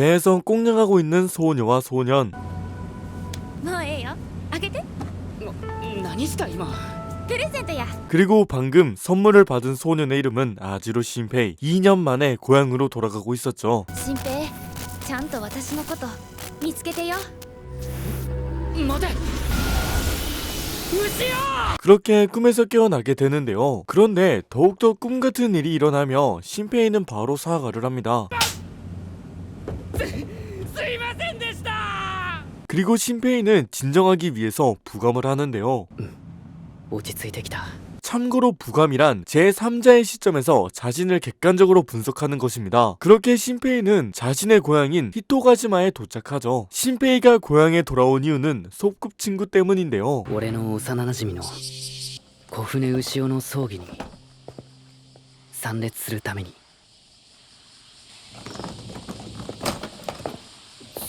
배에서 꽁냥하고 있는 소녀와 소년. もうええよあげて何した今。プレゼントや 그리고 방금 선물을 받은 소년의 이름은 아지로 신페이. 2년 만에 고향으로 돌아가고 있었죠. 新平ちゃんと私のこと見つけてよ待て。牛よ。 그렇게 꿈에서 깨어나게 되는데요. 그런데 더욱더 꿈같은 일이 일어나며 신페이는 바로 사과를 합니다. すいませんでした。 그리고 신페이는 진정하기 위해서 부감을 하는데요. 落ち着いてきた。 참고로 부감이란 제3자의 시점에서 자신을 객관적으로 분석하는 것입니다. 그렇게 신페이는 자신의 고향인 히토가지마에 도착하죠. 신페이가 고향에 돌아온 이유는 소꿉친구 때문인데요. 俺の幼馴染の小船牛尾の葬儀に参列するために。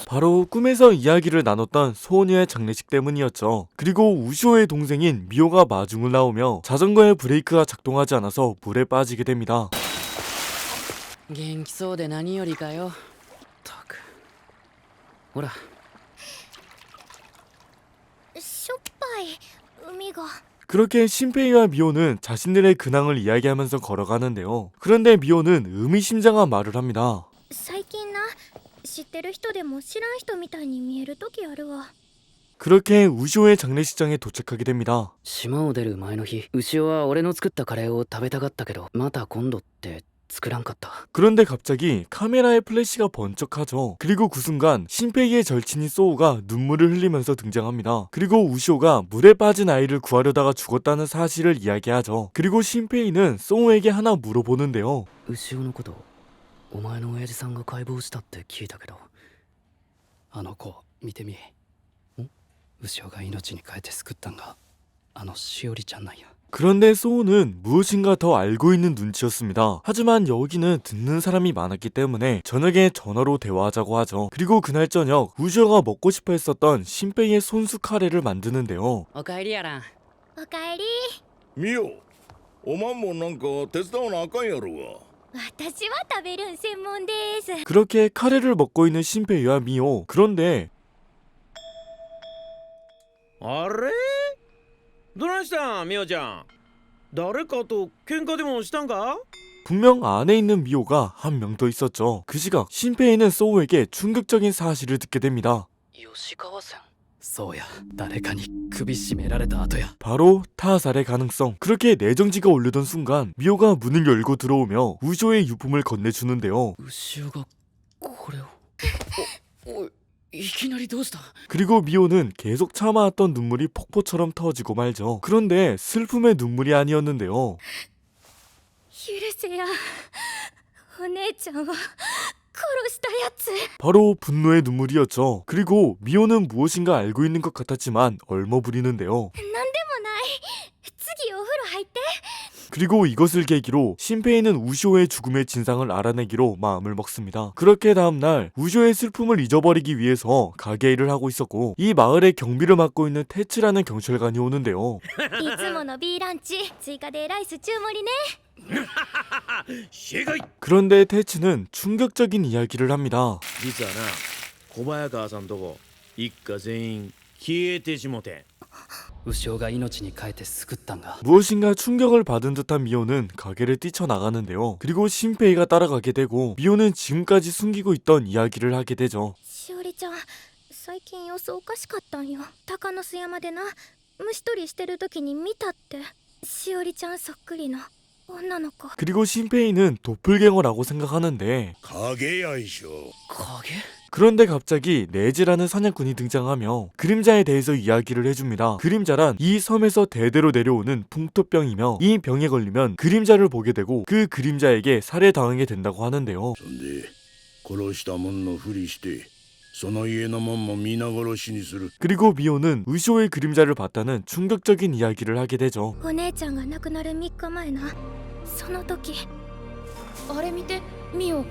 바로 꿈에서 이야기를 나눴던 소녀의 장례식 때문이었죠. 그리고 우쇼의 동생인 미호가 마중을 나오며 자전거의 브레이크가 작동하지 않아서 물에 빠지게 됩니다. 元気そうで何よりかよ。ったく。ほら。しょっぱい海が 그렇게 신페이와 미호는 자신들의 근황을 이야기하면서 걸어가는데요. 그런데 미호는 의미심장한 말을 합니다. 最近な知ってる人でも知らん人みたいに見える時あるわ 그렇게 우쇼의 장례식장에 도착하게 됩니다. 島を出る前の日、牛尾は俺の作ったカレーを食べたかったけど、また今度って作らんかった。 그런데 갑자기 카메라의 플래시가 번쩍하죠. 그리고 그 순간 신페이의 절친인 소우가 눈물을 흘리면서 등장합니다. 그리고 우쇼가 물에 빠진 아이를 구하려다가 죽었다는 사실을 이야기하죠. 그리고 신페이는 소우에게 하나 물어보는데요. 牛尾のこと、お前の親父さんが解剖したって聞いたけど、あの子見てみ。牛尾が命に変えて救ったんがあのしおりちゃんなんや。 그런데 소우는 무엇인가 더 알고 있는 눈치였습니다. 하지만 여기는 듣는 사람이 많았기 때문에 저녁에 전화로 대화하자고 하죠. 그리고 그날 저녁 우쇼가 먹고 싶어 했었던 신페이의 손수 카레를 만드는데요. おかえりやらん。おかえりミオ、おまんもなんか手伝わなあかんやろが。私は食べるん専門です 그렇게 카레를 먹고 있는 신페이와 미호. 그런데 あれどないしたんみおちゃん誰かと喧嘩でもしたんか 분명 안에 있는 미호가 한 명 더 있었죠. 그 시각 신페이는 소우에게 충격적인 사실을 듣게 됩니다. 吉川さん。そうや、誰かに首絞められた後や。 바로 타살의 가능성. 그렇게 내정지가 올려던 순간 미호가 문을 열고 들어오며 우쇼의 유품을 건네주는데요. 牛尾がこれを。おい、いきなりどうした。 그리고 미호는 계속 참아왔던 눈물이 폭포처럼 터지고 말죠. 그런데 슬픔의 눈물이 아니었는데요. 許せやお姉ちゃんを殺したやつ 바로 분노의 눈물이었죠. 그리고 미호는 무엇인가 알고 있는 것 같았지만 얼머 부리는데요. なんでもない次お風呂入って 그리고 이것을 계기로 신페이는 우쇼의 죽음의 진상을 알아내기로 마음을 먹습니다. 그렇게 다음날 우쇼의 슬픔을 잊어버리기 위해서 가게 일을 하고 있었고 이 마을의 경비를 맡고 있는 테츠라는 경찰관이 오는데요. いつもの B ランチ追加でライス中盛りね正解 그런데 테츠는 충격적인 이야기를 합니다. 実はな小早川さんとこ一家全員消えてしもて牛尾が命に変えて救ったんが。 무엇인가 충격을 받은 듯한 미호는 가게를 뛰쳐나가는데요. 그리고 신페이가 따라가게 되고 미호는 지금까지 숨기고 있던 이야기를 하게 되죠. しおりちゃん最近様子おかしかったんよ鷹の巣山でな虫取りしてる時に見たってしおりちゃんそっくりの女の子 그리고 신페이는 도플갱어라고 생각하는데 影やいしょ。影。 그런데 갑자기 네즈라는 사냥꾼이 등장하며 그림자에 대해서 이야기를 해줍니다. 그림자란 이 섬에서 대대로 내려오는 풍토병이며 이 병에 걸리면 그림자를 보게 되고 그 그림자에게 살해당하게 된다고 하는데요. そんで殺したもんのふりしてその家のもんも皆殺しにする。 그리고 미호는 우쇼의 그림자를 봤다는 충격적인 이야기를 하게 되죠. お姉ちゃんが亡くなる3日前なその時あれ見てミオ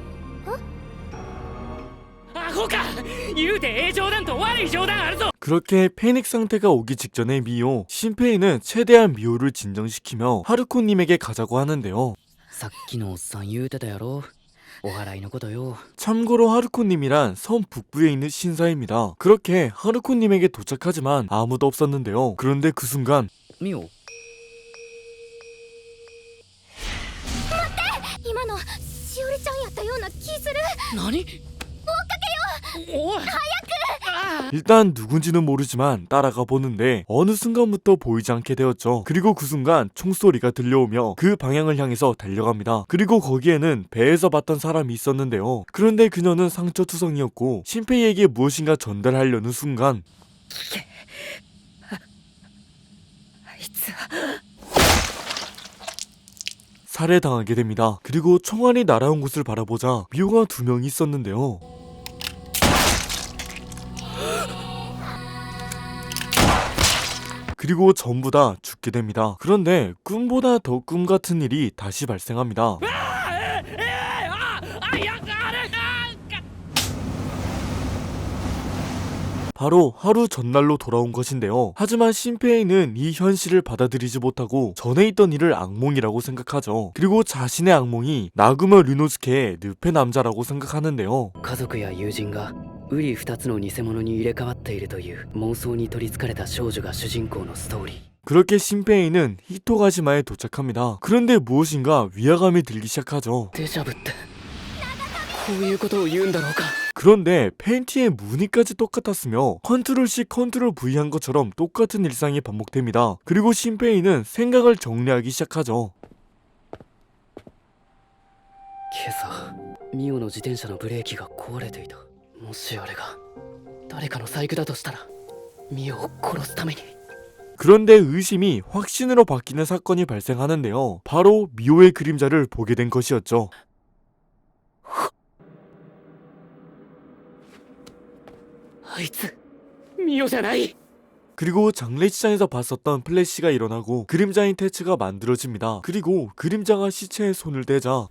アホか。言うてええ冗談と悪い冗談あるぞ。 그렇게 패닉 상태가 오기 직전의 미호, 신페이는 최대한 미호를 진정시키며 하루코님에게 가자고 하는데요. さっきのおっさん言うてたやろ。お祓いのことよ。 참고로 하루코님이란 섬 북부에 있는 신사입니다. 그렇게 하루코님에게 도착하지만 아무도 없었는데요. 그런데 그 순간 ミオ、今のしおりちゃんやったような気する。何？おい、 일단 누군지는 모르지만 따라가 보는데 어느 순간부터 보이지 않게 되었죠. 그리고 그 순간 총소리가 들려오며 그 방향을 향해서 달려갑니다. 그리고 거기에는 배에서 봤던 사람이 있었는데요. 그런데 그녀는 상처투성이었고 신페이에게 무엇인가 전달하려는 순간 살해당하게 됩니다. 그리고 총알이 날아온 곳을 바라보자 미호가 2명이 있었는데요. 그리고 전부 다 죽게 됩니다. 그런데 꿈보다 더 꿈 같은 일이 다시 발생합니다. 바로 하루 전날로 돌아온 것인데요. 하지만 신페이는 이 현실을 받아들이지 못하고 전에 있던 일을 악몽이라고 생각하죠. 그리고 자신의 악몽이 나구모 류노스케의 늪의 남자라고 생각하는데요. 家族や友人がウリ二つの偽物に入れ替わっているという妄想に取り憑かれた少女が主人公のストーリー。 그렇게 신페이는 히토가시마에 도착합니다. 그런데 무엇인가 위화감이 들기 시작하죠. デジャブってこういうことを言うんだろうか。 그런데 팬티의 무늬까지 똑같았으며 컨트롤 C 컨트롤 V 한 것처럼 똑같은 일상이 반복됩니다. 그리고 신페이는 생각을 정리하기 시작하죠. 今朝ミオの自転車のブレーキが壊れていた。もしあれが誰かの細工だとしたらミオを殺すために。 그런데 의심이 확신으로 바뀌는 사건이 발생하는데요. 바로 미호의 그림자를 보게 된 것이었죠. あいつミオじゃない。 그리고 장례식장에서 봤었던 플래시가 일어나고 그림자인 테츠가 만들어집니다. 그리고 그림자가 시체에 손을 대자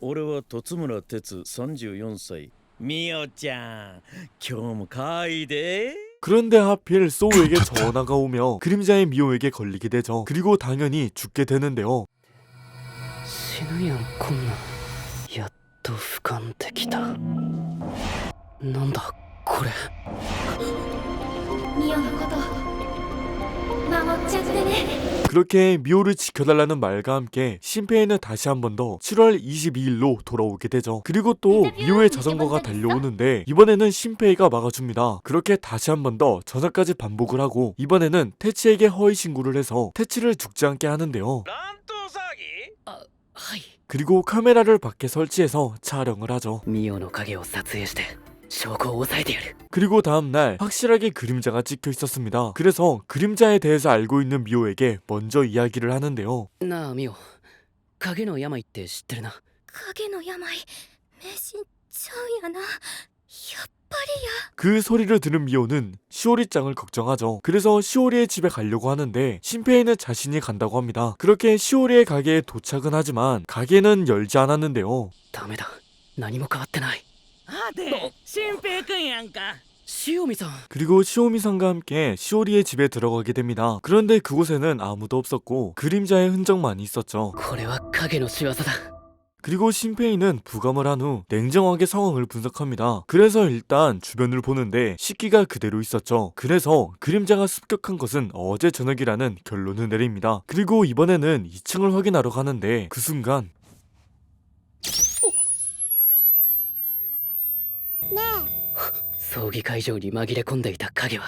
俺は戸村哲34歳。みおちゃん、今日も可愛いで。 그런데 하필 소우에게 전화가 오며 그림자의 미호에게 걸리게 되죠. 그리고 당연히 죽게 되는데요. 死ぬやんこんなん。やっと俯瞰できた。なんだこれ。ミオのこと守っちゃってね。 그렇게 미호를 지켜달라는 말과 함께 신페이는 다시 한 번 더 7월 22일로 돌아오게 되죠. 그리고 또 미호의 자전거가 달려오는데 이번에는 신페이가 막아줍니다. 그렇게 다시 한 번 더 전화까지 반복을 하고 이번에는 테치에게 허위 신고를 해서 테치를 죽지 않게 하는데요. 乱闘騒ぎ？あ、はい。 그리고 카메라를 밖에 설치해서 촬영을 하죠. ミオの影を撮影して証拠を押さえてやる。 그리고 다음날 확실하게 그림자가 찍혀 있었습니다. 그래서 그림자에 대해서 알고 있는 미호에게 먼저 이야기를 하는데요. なあミオ、影の病って知ってるな。影の病迷信ちゃうんやな。やっぱりや。 그 소리를 들은 미호는 시오리짱을 걱정하죠. 그래서 시오리의 집에 가려고 하는데 신페이는 자신이 간다고 합니다. 그렇게 시오리의 가게에 도착은 하지만 가게는 열지 않았는데요. ダメだ、何も変わってない。はて、新平くんやんか。塩見さん。 그리고 시오미상과 함께 시오리의 집에 들어가게 됩니다. 그런데 그곳에는 아무도 없었고 그림자의 흔적만 있었죠. これは影の仕業だ。 그리고 신페이는 부감을 한 후 냉정하게 상황을 분석합니다. 그래서 일단 주변을 보는데 식기가 그대로 있었죠. 그래서 그림자가 습격한 것은 어제 저녁이라는 결론을 내립니다. 그리고 이번에는 2층을 확인하러 가는데 그 순간 葬儀会場に紛れ込んでいた影は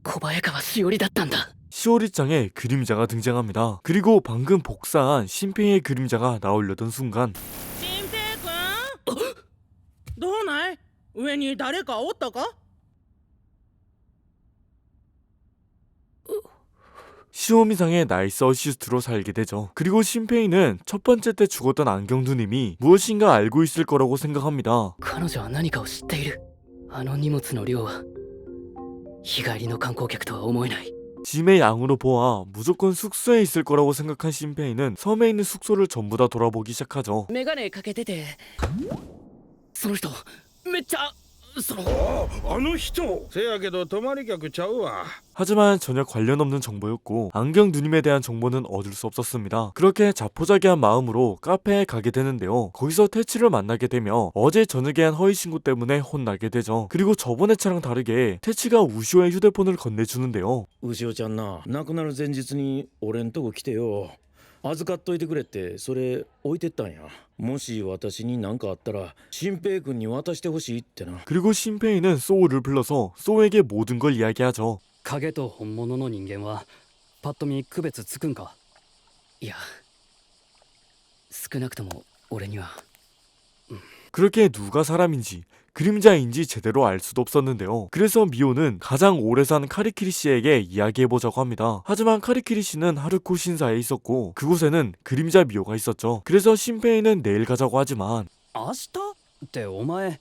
小早川しおりだったんだ。 시오리짱의 그림자가 등장합니다. 그리고 방금 복사한 신페이의 그림자가 나오려던 순간 新平くんどうない上に誰かおったか？ 시오미상의 나이스 어시스트로 살게 되죠. 그리고 신페이는 첫 번째 때 죽었던 안경두님이 무엇인가 알고 있을 거라고 생각합니다. 彼女は何かを知っている。あの荷物の量は日帰りの観光客とは思えない。 짐의 양으로 보아 무조건 숙소에 있을 거라고 생각한 신페이는 섬에 있는 숙소를 전부 다 돌아보기 시작하죠. メガネかけてて。その人めっちゃあの人せやけど泊まり客ちゃうわ。 하지만 전혀 관련 없는 정보였고 안경 누님에 대한 정보는 얻을 수 없었습니다. 그렇게 자포자기한 마음으로 카페에 가게 되는데요. 거기서 테치를 만나게 되며 어제 저녁에 한 허위 신고 때문에 혼나게 되죠. 그리고 저번 회차랑 다르게 테치가 우시오의 휴대폰을 건네주는데요. 牛尾ちゃんな、亡くなる前日に俺んとこ来てよ。預かっといてくれってそれ置いてったんや。もし私に何かあったら新平君に渡してほしいってな。 그리고 신페이는 소우를 불러서 소우에게 모든 걸 이야기하죠. 影と本物の人間はパッと見区別つくんか？いや、少なくとも俺には。 그렇게 누가 사람인지 그림자인지 제대로 알 수도 없었는데요. 그래서 미호는 가장 오래 산 카리키리 씨에게 이야기해보자고 합니다. 하지만 카리키리 씨는 하루코 신사에 있었고 그곳에는 그림자 미호가 있었죠. 그래서 신페이는 내일 가자고 하지만 明日ってお前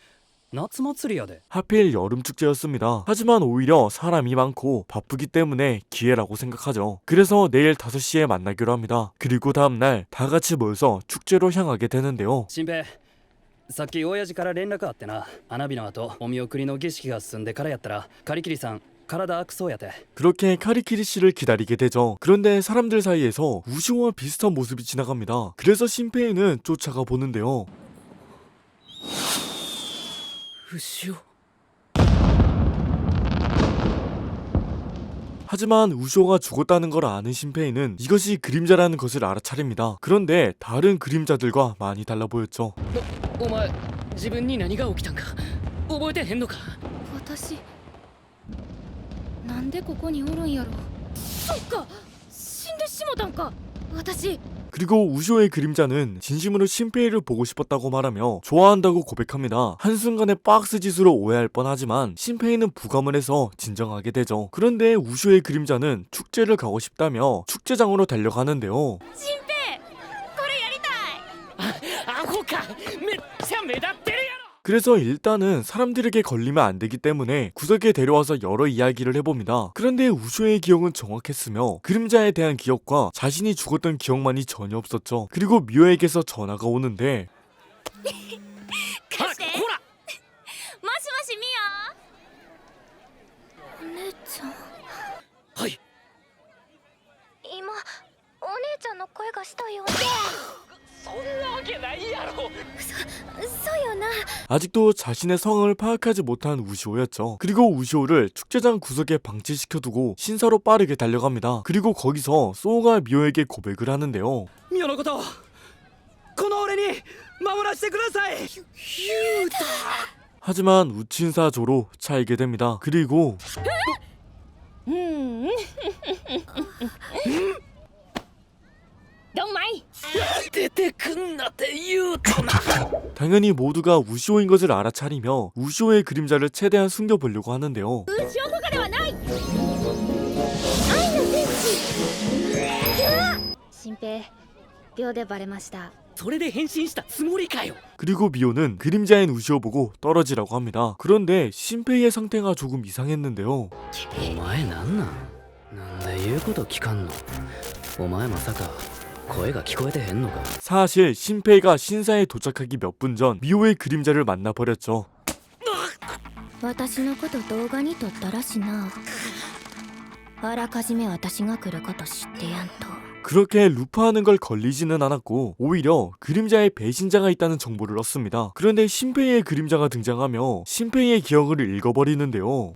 夏祭りやで。 하필 여름 축제였습니다. 하지만 오히려 사람이 많고 바쁘기 때문에 기회라고 생각하죠. 그래서 내일 5시에 만나기로 합니다. 그리고 다음날 다 같이 모여서 축제로 향하게 되는데요. 新平、さっき親父から連絡あってな。花火の後お見送りの儀式が進んでからやったらカリキリさん体悪そうやて。 그렇게 카리키리 씨를 기다리게 되죠. 그런데 사람들 사이에서 우시오와 비슷한 모습이 지나갑니다. 그래서 신페이는 쫓아가 보는데요. 牛尾。 하지만 우시오가 죽었다는 걸 아는 신페이는 이것이 그림자라는 것을 알아차립니다. 그런데 다른 그림자들과 많이 달라 보였죠. お前自分に何が起きたんか覚えてへんのか？私なんでここにおるんやろ。そっか、死んでしもたんか私。 그리고 우시오의 그림자는 진심으로 신페이를 보고 싶었다고 말하며 좋아한다고 고백합니다. 한순간에 박스 짓으로 오해할 뻔하지만 신페이는 부감을 해서 진정하게 되죠. 그런데 우시오의 그림자는 축제를 가고 싶다며 축제장으로 달려가는데요. 新平これやりたい。アホか、めっちゃ目立ってるやろ。 그래서 일단은 사람들에게 걸리면 안 되기 때문에 구석에 데려와서 여러 이야기를 해봅니다. 그런데 우쇼의 기억은 정확했으며 그림자에 대한 기억과 자신이 죽었던 기억만이 전혀 없었죠. 그리고 미호에게서 전화가 오는데 貸して。ほら、もしもしミオ。お姉ちゃん。はい。今お姉ちゃんの声がしたよね。そんなわけないやろ。そうよな。 아직도 자신의 성을 파악하지 못한 우시오였죠. 그리고 우시오를 축제장 구석에 방치시켜두고 신사로 빠르게 달려갑니다. 그리고 거기서 소우가 미호에게 고백을 하는데요. ミオのことこの俺に守らせてください。ユータ。 하지만 우친사 조로 차이게 됩니다. 그리고 どんまい。出てくんなって言うたな。 당연히 모두가 우시오인 것을 알아차리며 우시오의 그림자를 최대한 숨겨보려고 하는데요. 後ろとかではない。愛の天使。新平、秒でバレました。それで変身したつもりかよ。 그리고 미호는 그림자인 우시오 보고 떨어지라고 합니다. 그런데 신페이의 상태가 조금 이상했는데요. お前なんなんで言うこと聞かんの。お前まさか声が聞こえてへんのか。 사실 신페이가 신사에 도착하기 몇 분 전 미호의 그림자를 만나버렸죠. 私のこと動画に撮ったらしな。あらかじめ私が来ること知ってやんと。 그렇게 루파하는 걸 걸리지는 않았고 오히려 그림자의 배신자가 있다는 정보를 얻습니다. 그런데 신페이의 그림자가 등장하며 신페이의 기억을 읽어버리는데요.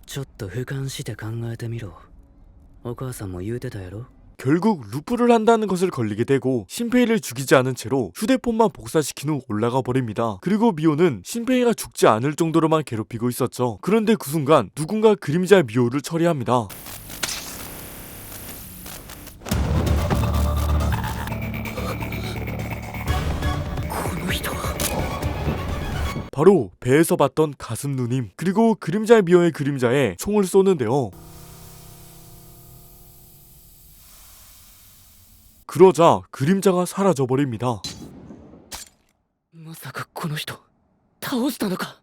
ちょっと俯瞰して考えてみろ。お母さんも言うてたやろ。 결국 루프를 한다는 것을 걸리게 되고 신페이를 죽이지 않은 채로 휴대폰만 복사시킨 후 올라가 버립니다. 그리고 미호는 신페이가 죽지 않을 정도로만 괴롭히고 있었죠. 그런데 그 순간 누군가 그림자 미호를 처리합니다. 바로 배에서 봤던 가슴 누님 그리고 그림자 미호의 그림자에 총을 쏘는데요. 그러자 그림자가 사라져버립니다. まさかこの人倒したのか。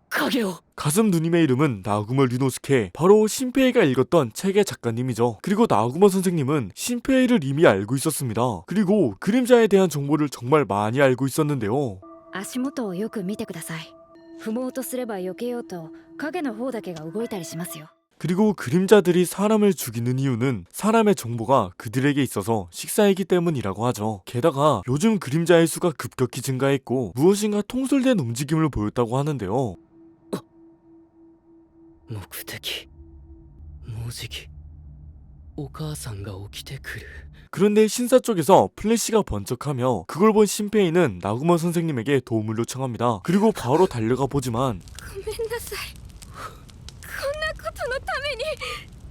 影を。 가슴 누님의 이름은 나구모 류노스케, 바로 신페이가 읽었던 책의 작가님이죠. 그리고 나구모 선생님은 신페이를 이미 알고 있었습니다. 그리고 그림자에 대한 정보를 정말 많이 알고 있었는데요. 足元をよく見てください。踏もうとすれば避けようと影の方だけが動いたりしますよ。 그리고 그림자들이 사람을 죽이는 이유는 사람의 정보가 그들에게 있어서 식사이기 때문이라고 하죠. 게다가 요즘 그림자의 수가 급격히 증가했고 무엇인가 통솔된 움직임을 보였다고 하는데요. 目的もうじきお母さんが起きてくる。 그런데 신사 쪽에서 플래시가 번쩍하며 그걸 본 신페이는 나구모 선생님에게 도움을 요청합니다. 그리고 바로 달려가 보지만 ごめんなさい。こんなことのために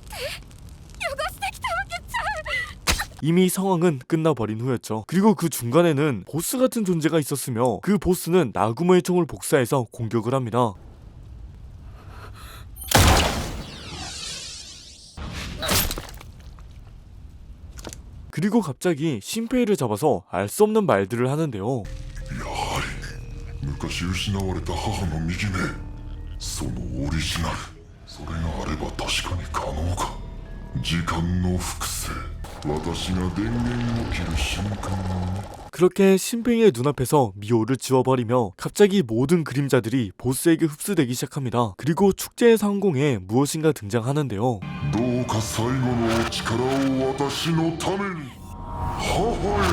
手汚してきたわけちゃう。 이미 상황은 끝나버린 후였죠. 그리고 그 중간에는 보스 같은 존재가 있었으며 그 보스는 나구모의 총을 복사해서 공격을 합니다. 그리고 갑자기 신페이를 잡아서 알 수 없는 말들을 하는데요. 昔失われた母の右目そのオリジナルそれがあれば確かに可能か時間の複製私が電源を切る瞬間を 그렇게 신페이의 눈앞에서 미호를 지워버리며 갑자기 모든 그림자들이 보스에게 흡수되기 시작합니다. 그리고 축제의 상공에 무엇인가 등장하는데요. どうか最後のお力を私のために母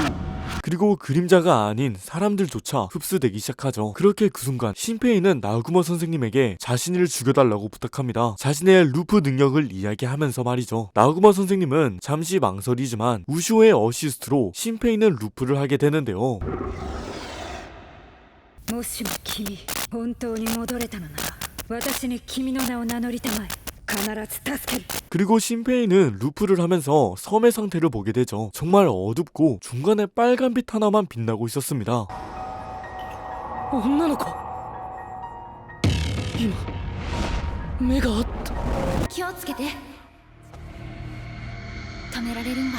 よ 그리고 그림자가 아닌 사람들조차 흡수되기 시작하죠. 그렇게 그 순간 신페이는 나구모 선생님에게 자신을 죽여달라고 부탁합니다. 자신의 루프 능력을 이야기하면서 말이죠. 나구모 선생님은 잠시 망설이지만 우시오의 어시스트로 신페이는 루프를 하게 되는데요. もしも君本当に戻れたのなら私に君の名を名乗りたまえ。必ず助ける。 그리고 신페이는 루프를 하면서 섬의 상태를 보게 되죠. 정말 어둡고 중간에 빨간빛 하나만 빛나고 있었습니다. 女の子今目があった。気をつけて。止められるんは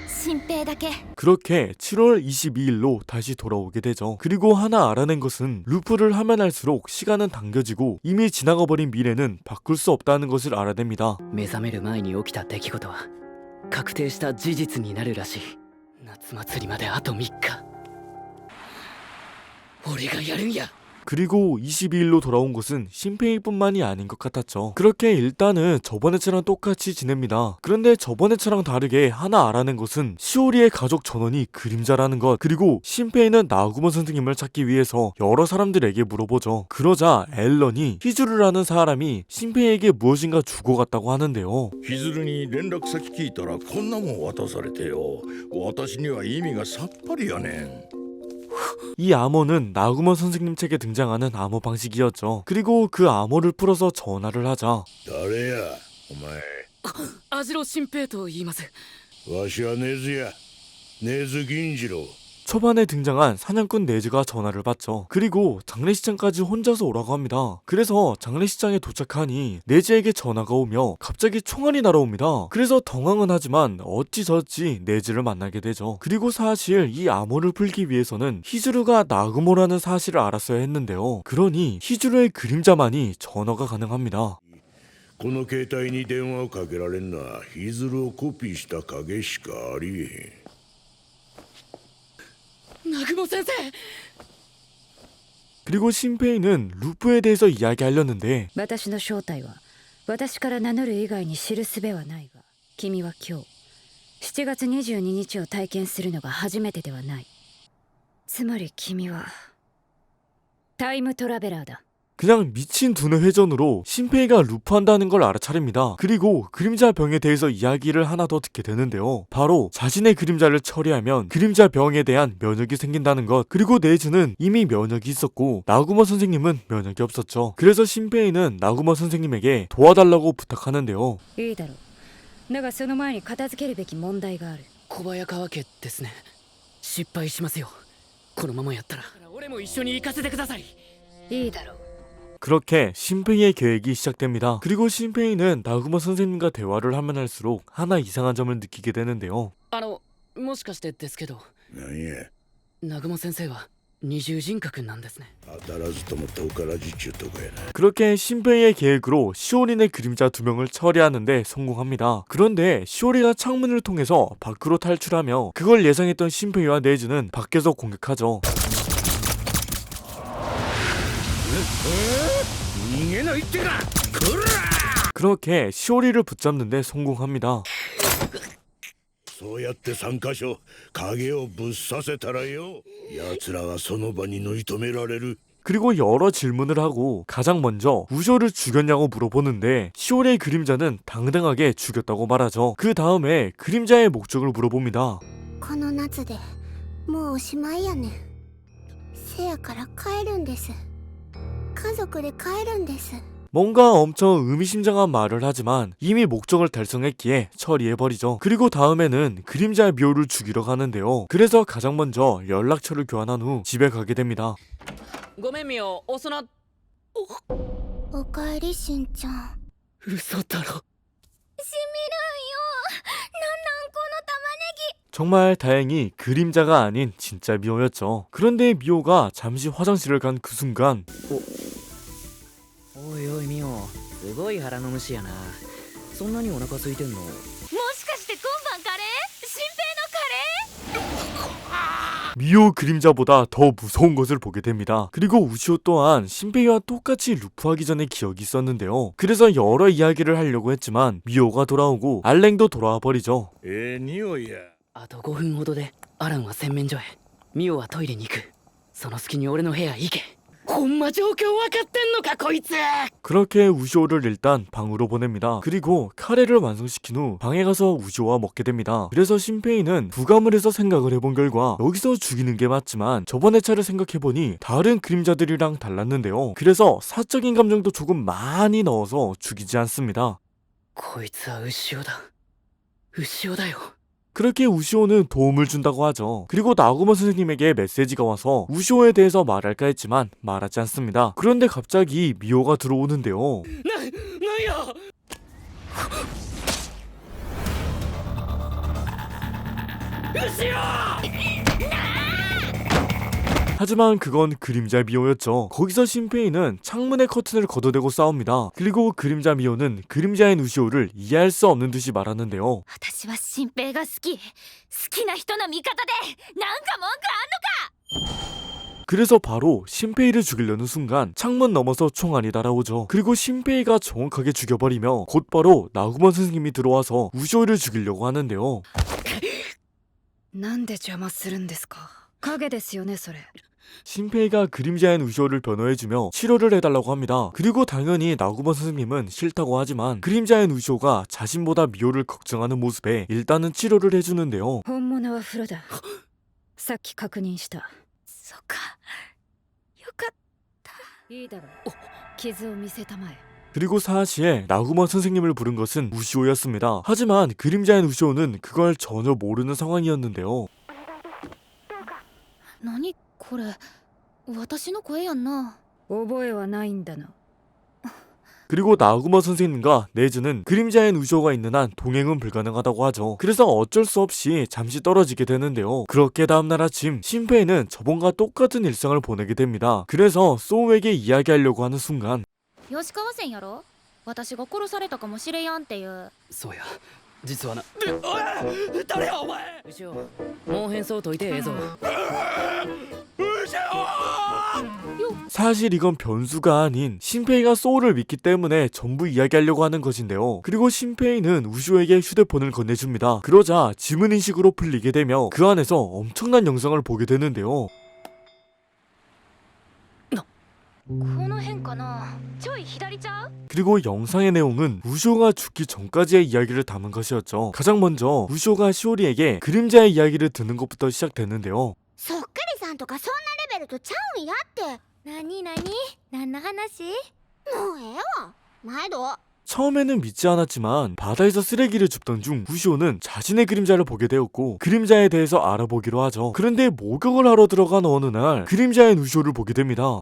新平だけ。 그렇게 7월 22일로 다시 돌아오게 되죠. 그리고 하나 알아낸 것은 루프를 하면 할수록 시간은 당겨지고 이미 지나가버린 미래는 바꿀 수 없다는 것을 알아냅니다. 目覚める前に起きた出来事は確定した事実になるらしい。夏祭りまであと3日。俺がやるんや。 그리고 22일로 돌아온 것은 신페이뿐만이 아닌 것 같았죠. 그렇게 일단은 저번 회차랑 똑같이 지냅니다. 그런데 저번 회차랑 다르게 하나 알아낸 것은 시오리의 가족 전원이 그림자라는 것, 그리고 신페이는 나구모 선생님을 찾기 위해서 여러 사람들에게 물어보죠. 그러자 앨런이 히즈루라는 사람이 신페이에게 무엇인가 주고 갔다고 하는데요. ヒズルに連絡先聞いたらこんなもん渡されてよ私には意味がさっぱりやねん 이 암호는 나구모 선생님 책에 등장하는 암호 방식이었죠. 그리고 그 암호를 풀어서 전화를 하자 誰やお前網代新平と言います。わしは根津や根津銀次郎 초반에 등장한 사냥꾼 네즈가 전화를 받죠. 그리고 장례식장까지 혼자서 오라고 합니다. 그래서 장례식장에 도착하니 네즈에게 전화가 오며 갑자기 총알이 날아옵니다. 그래서 당황은 하지만 어찌저찌 네즈를 만나게 되죠. 그리고 사실 이 암호를 풀기 위해서는 히즈루가 나구모라는 사실을 알았어야 했는데요. 그러니 히즈루의 그림자만이 전화가 가능합니다. この携帯に電話をかけられんのはヒズルをコピーした影しかありえへん 南雲先生 그리고 신페이는 루프에 대해서 이야기하려는데 私の正体は私から名乗る以外に知る術はないが、君は今日7月22日を体験するのが初めてではない。つまり君はタイムトラベラーだ。 그냥 미친 두뇌 회전으로 신페이가 루프한다는 걸 알아차립니다. 그리고 그림자 병에 대해서 이야기를 하나 더 듣게 되는데요. 바로 자신의 그림자를 처리하면 그림자 병에 대한 면역이 생긴다는 것. 그리고 네즈는 이미 면역이 있었고 나구모 선생님은 면역이 없었죠. 그래서 신페이는 나구모 선생님에게 도와달라고 부탁하는데요. いいだろう。だがその前に片付けるべき問題がある。小早川家ですね。失敗しますよ。このままやったら俺も一緒に行かせてください。いいだろう。 그렇게 신페이의 계획이 시작됩니다. 그리고 신페이는 나구모 선생님과 대화를 하면 할수록 하나 이상한 점을 느끼게 되는데요. もしかしてですけど、なんや南雲先生は二重人格なんですね。当たらずとも遠からずっちゅうとこやな 그렇게 신페이의 계획으로 시오린의 그림자 2명을 처리하는데 성공합니다. 그런데 시오리가 창문을 통해서 밖으로 탈출하며 그걸 예상했던 신페이와 네즈는 밖에서 공격하죠. 相手だ。こら。 그렇게 시오리를 붙잡는데 성공합니다. そうやって3箇所影をぶっ刺せたらよ、奴らはその場に乗り止められる。 그리고 여러 질문을 하고 가장 먼저 우쇼를 죽였냐고 물어보는데 시오리의 그림자는 당당하게 죽였다고 말하죠. 그 다음에 그림자의 목적을 물어봅니다. この夏でもうおしまいやねん。せやから帰るんです。家族で帰るんです。 뭔가 엄청 의미심장한 말을 하지만 이미 목적을 달성했기에 처리해버리죠. 그리고 다음에는 그림자의 미호를 죽이러 가는데요. 그래서 가장 먼저 연락처를 교환한 후 집에 가게 됩니다. ごめんミオ遅なおかえりしんちゃん。嘘だろしみるんよ。なんなんこの玉ねぎ。 정말 다행히 그림자가 아닌 진짜 미호였죠. 그런데 미호가 잠시 화장실을 간 그 순간 おいおいミオすごい腹の虫やなそんなにお腹空いてんのもしかして今晩カレー？新平のカレー？ 미호 그림자보다 더 무서운 것을 보게 됩니다. 그리고 우시오 또한 신페이와 똑같이 루프하기 전에 기억이 있었는데요. 그래서 여러 이야기를 하려고 했지만 미호가 돌아오고 알랭도 돌아와 버리죠. 匂いや。あと5分ほどでアランは洗面所へミオはトイレに行くその隙に俺の部屋行けほんま状況分かってんのかこいつ 그렇게 우시오를 일단 방으로 보냅니다. 그리고 카레를 완성시킨 후 방에 가서 우시오와 먹게 됩니다. 그래서 신페이는 부감을 해서 생각을 해본 결과 여기서 죽이는 게 맞지만 저번에 차를 생각해보니 다른 그림자들이랑 달랐는데요. 그래서 사적인 감정도 조금 많이 넣어서 죽이지 않습니다. こいつはウシオだウシオだよ 그렇게 우시오는 도움을 준다고 하죠. 그리고 나구모 선생님에게 메시지가 와서 우시오에 대해서 말할까 했지만 말하지 않습니다. 그런데 갑자기 미호가 들어오는데요. なんや 하지만 그건 그림자 미호였죠. 거기서 신페이는 창문의 커튼을 걷어내고 싸웁니다. 그리고 그림자 미호는 그림자인 우시오를 이해할 수 없는 듯이 말하는데요. 私は新平が好き。好きな人の味方でなんか文句あんのか。 그래서 바로 신페이를 죽이려는 순간 창문 넘어서 총알이 날아오죠. 그리고 신페이가 정확하게 죽여버리며 곧바로 나구먼 선생님이 들어와서 우시오를 죽이려고 하는데요. なんで邪魔するんですか影ですよねそれ 신페이가 그림자인 우시오를 변호해주며 치료를 해달라고 합니다. 그리고 당연히 나구먼 선생님은 싫다고 하지만 그림자인 우시오가 자신보다 미호를 걱정하는 모습에 일단은 치료를 해주는데요. 本物は風呂ださっき確認したそっか。よかった。いいだろう傷を見せたまえ 그리고 사시에 나구먼 선생님을 부른 것은 우시오였습니다. 하지만 그림자인 우시오는 그걸 전혀 모르는 상황이었는데요. 何これ？私の声やんな。覚えはないんだな 그리고 나구먼 선생님과 네즈는 그림자인 우시오가 있는 한 동행은 불가능하다고 하죠. 그래서 어쩔 수 없이 잠시 떨어지게 되는데요. 그렇게 다음날 아침 신페이는 저번과 똑같은 일상을 보내게 됩니다. 그래서 소우에게 이야기하려고 하는 순간 吉川線やろ？私が殺されたかもしれやんっていう。そうや実はな誰やお前ウシオもう変装解いてええぞ 사실 이건 변수가 아닌 신페이가 소울을 믿기 때문에 전부 이야기하려고 하는 것인데요. 그리고 신페이는 우시오에게 휴대폰을 건네줍니다. 그러자 지문인식으로 풀리게 되며 그 안에서 엄청난 영상을 보게 되는데요. この辺かな。ちょい左ちゃう？ 그리고 영상의 내용은 우시오가 죽기 전까지의 이야기를 담은 것이었죠. 가장 먼저 우시오가 시오리에게 그림자의 이야기를 듣는 것부터 시작되는데요. そっくりさんとかそんなレベルとちゃうんやって。何の話？もうええわ。毎度。 처음에는 믿지 않았지만 바다에서 쓰레기를 줍던 중 우시오는 자신의 그림자를 보게 되었고 그림자에 대해서 알아보기로 하죠. 그런데 목욕을 하러 들어간 어느 날 그림자인 우시오를 보게 됩니다.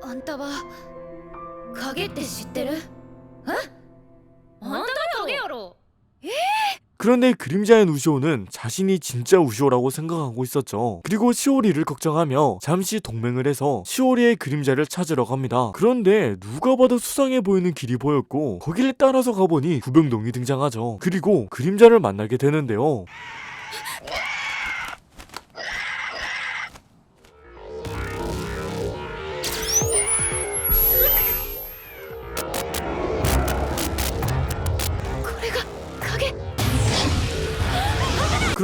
あんたは影って知ってる？え？あんたが影やろ。 그런데 그림자인 우시오는 자신이 진짜 우시오라고 생각하고 있었죠. 그리고 시오리를 걱정하며 잠시 동맹을 해서 시오리의 그림자를 찾으러 갑니다. 그런데 누가 봐도 수상해 보이는 길이 보였고 거기를 따라서 가보니 구병동이 등장하죠. 그리고 그림자를 만나게 되는데요.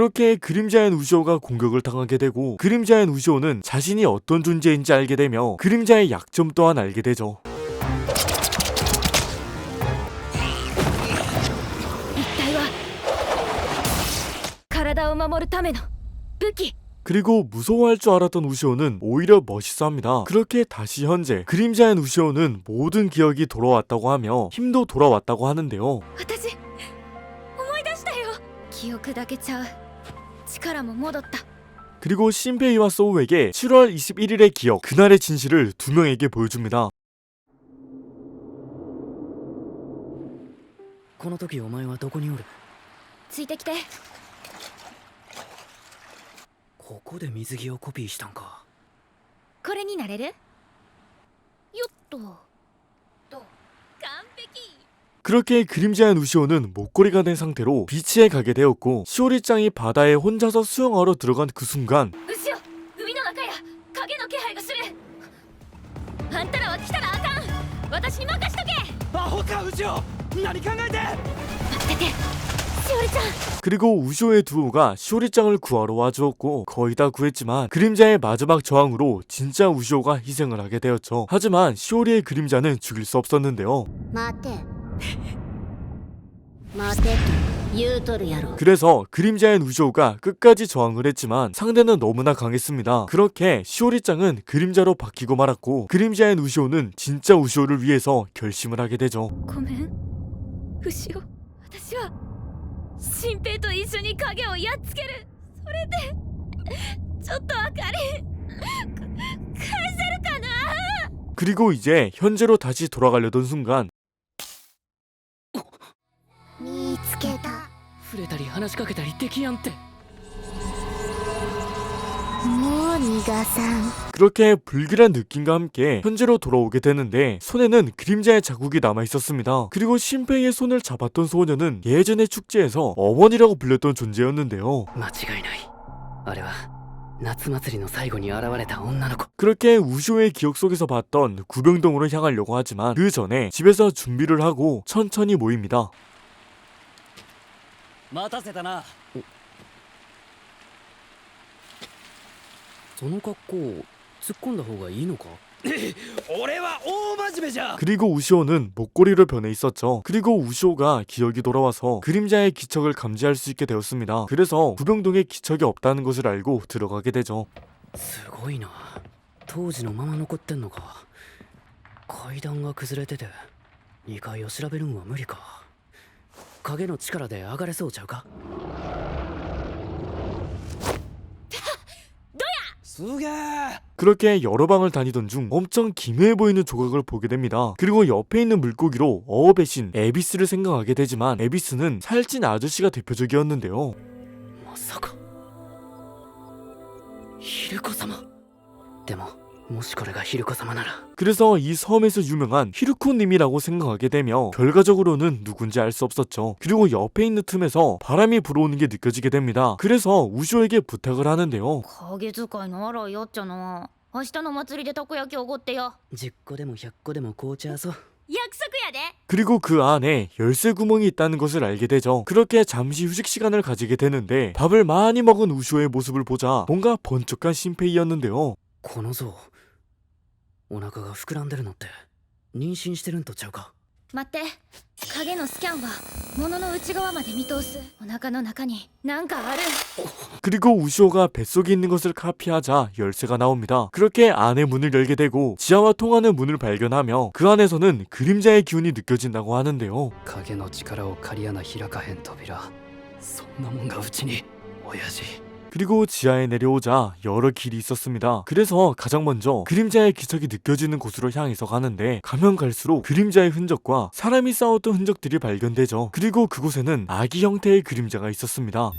그렇게 그림자인 우시오가 공격을 당하게 되고 그림자인 우시오는 자신이 어떤 존재인지 알게 되며 그림자의 약점 또한 알게 되죠. 一体は体を守るための武器。 그리고 무서워할 줄 알았던 우시오는 오히려 멋있어합니다. 그렇게 다시 현재 그림자인 우시오는 모든 기억이 돌아왔다고 하며 힘도 돌아왔다고 하는데요. 私思い出したよ。記憶だけちゃう。力も戻った。 그리고 신페이와 소우에게 7월 21일의 기억, 그날의 진실을 두 명에게 보여줍니다. この時お前はどこにおる？ついてきて。ここで水着をコピーしたんか。これになれる？よっと。完璧。 그렇게 그림자인 우시오는 목걸이가 된 상태로 비치에 가게 되었고 시오리짱이 바다에 혼자서 수영하러 들어간 그 순간 後ろ海の中や影の気配がする。あんたらは来たらあかん。私に任しとけ。アホかウジオ、何考えて。待っててしおりちゃん。 그리고 우시오의 두오가 시오리짱을 구하러 와주었고 거의 다 구했지만 그림자의 마지막 저항으로 진짜 우시오가 희생을 하게 되었죠. 하지만 시오리의 그림자는 죽일 수 없었는데요. 待て待てと言うとるやろ。 그래서 그림자인 우시오가 끝까지 저항을 했지만 상대는 너무나 강했습니다. 그렇게 시오리짱은 그림자로 바뀌고 말았고 그림자인 우시오는 진짜 우시오를 위해서 결심을 하게 되죠. ごめん後ろ。私は新平と一緒に影をやっつける。それでちょっと明かり返せるかな。 그리고 이제 현재로 다시 돌아가려던 순간 見つけた。触れたり話しかけたりできやんって。もう逃がさん。 그렇게 불길한 느낌과 함께 현재로 돌아오게 되는데 손에는 그림자의 자국이 남아 있었습니다. 그리고 신페이의 손을 잡았던 소녀는 예전의 축제에서 어머니라고 불렸던 존재였는데요. 間違いない。あれは夏祭りの最後に現れた女の子。 그렇게 우시오의 기억 속에서 봤던 구병동으로 향하려고 하지만 그 전에 집에서 준비를 하고 천천히 모입니다. 待たせたな。その格好突っ込んだ方がいいのか？俺は大真面目じゃ。 그리고 우시오는 목걸이로 변해 있었죠. 그리고 우시오가 기억이 돌아와서 그림자의 기척을 감지할 수 있게 되었습니다. 그래서 구병동에 기척이 없다는 것을 알고 들어가게 되죠. すごいな。当時のまま残ってんのか。階段が崩れてて2階を調べるんは無理か。影の力で上がれそうちゃうか。すげえ。 그렇게 여러 방을 다니던 중 엄청 기묘해 보이는 조각을 보게 됩니다. 그리고 옆에 있는 물고기로 어업의 신 에비스를 생각하게 되지만 에비스는 살찐 아저씨가 대표적이었는데요. まさかヒルコ様。でももしこれがヒルコ様なら。 그래서 이 섬에서 유명한 히루코님이라고 생각하게 되며 결과적으로는 누군지 알 수 없었죠. 그리고 옆에 있는 틈에서 바람이 불어오는 게 느껴지게 됩니다. 그래서 우시오에게 부탁을 하는데요. 影使いの荒いやっちゃな。明日の祭りでたこ焼きおごってよ。10個でも100個でも紅茶そう。約束やで。 그리고 그 안에 열쇠 구멍이 있다는 것을 알게 되죠. 그렇게 잠시 휴식 시간을 가지게 되는데 밥을 많이 먹은 우시오의 모습을 보자 뭔가 번쩍한 신페이였는데요. この像お腹が膨らんでるのって妊娠してるんとちゃうか。待って、影のスキャンは物の内側まで見通す。お腹の中に何かある。 그리고 우시오가 뱃속에 있는 것을 카피하자 열쇠가 나옵니다. 그렇게 안의 문을 열게 되고 지하와 통하는 문을 발견하며 그 안에서는 그림자의 기운이 느껴진다고 하는데요. 影の力を借り穴開かへん扉、そんなもんがうちに。親父。 그리고 지하에 내려오자 여러 길이 있었습니다. 그래서 가장 먼저 그림자의 기척이 느껴지는 곳으로 향해서 가는데 가면 갈수록 그림자의 흔적과 사람이 싸웠던 흔적들이 발견되죠. 그리고 그곳에는 아기 형태의 그림자가 있었습니다.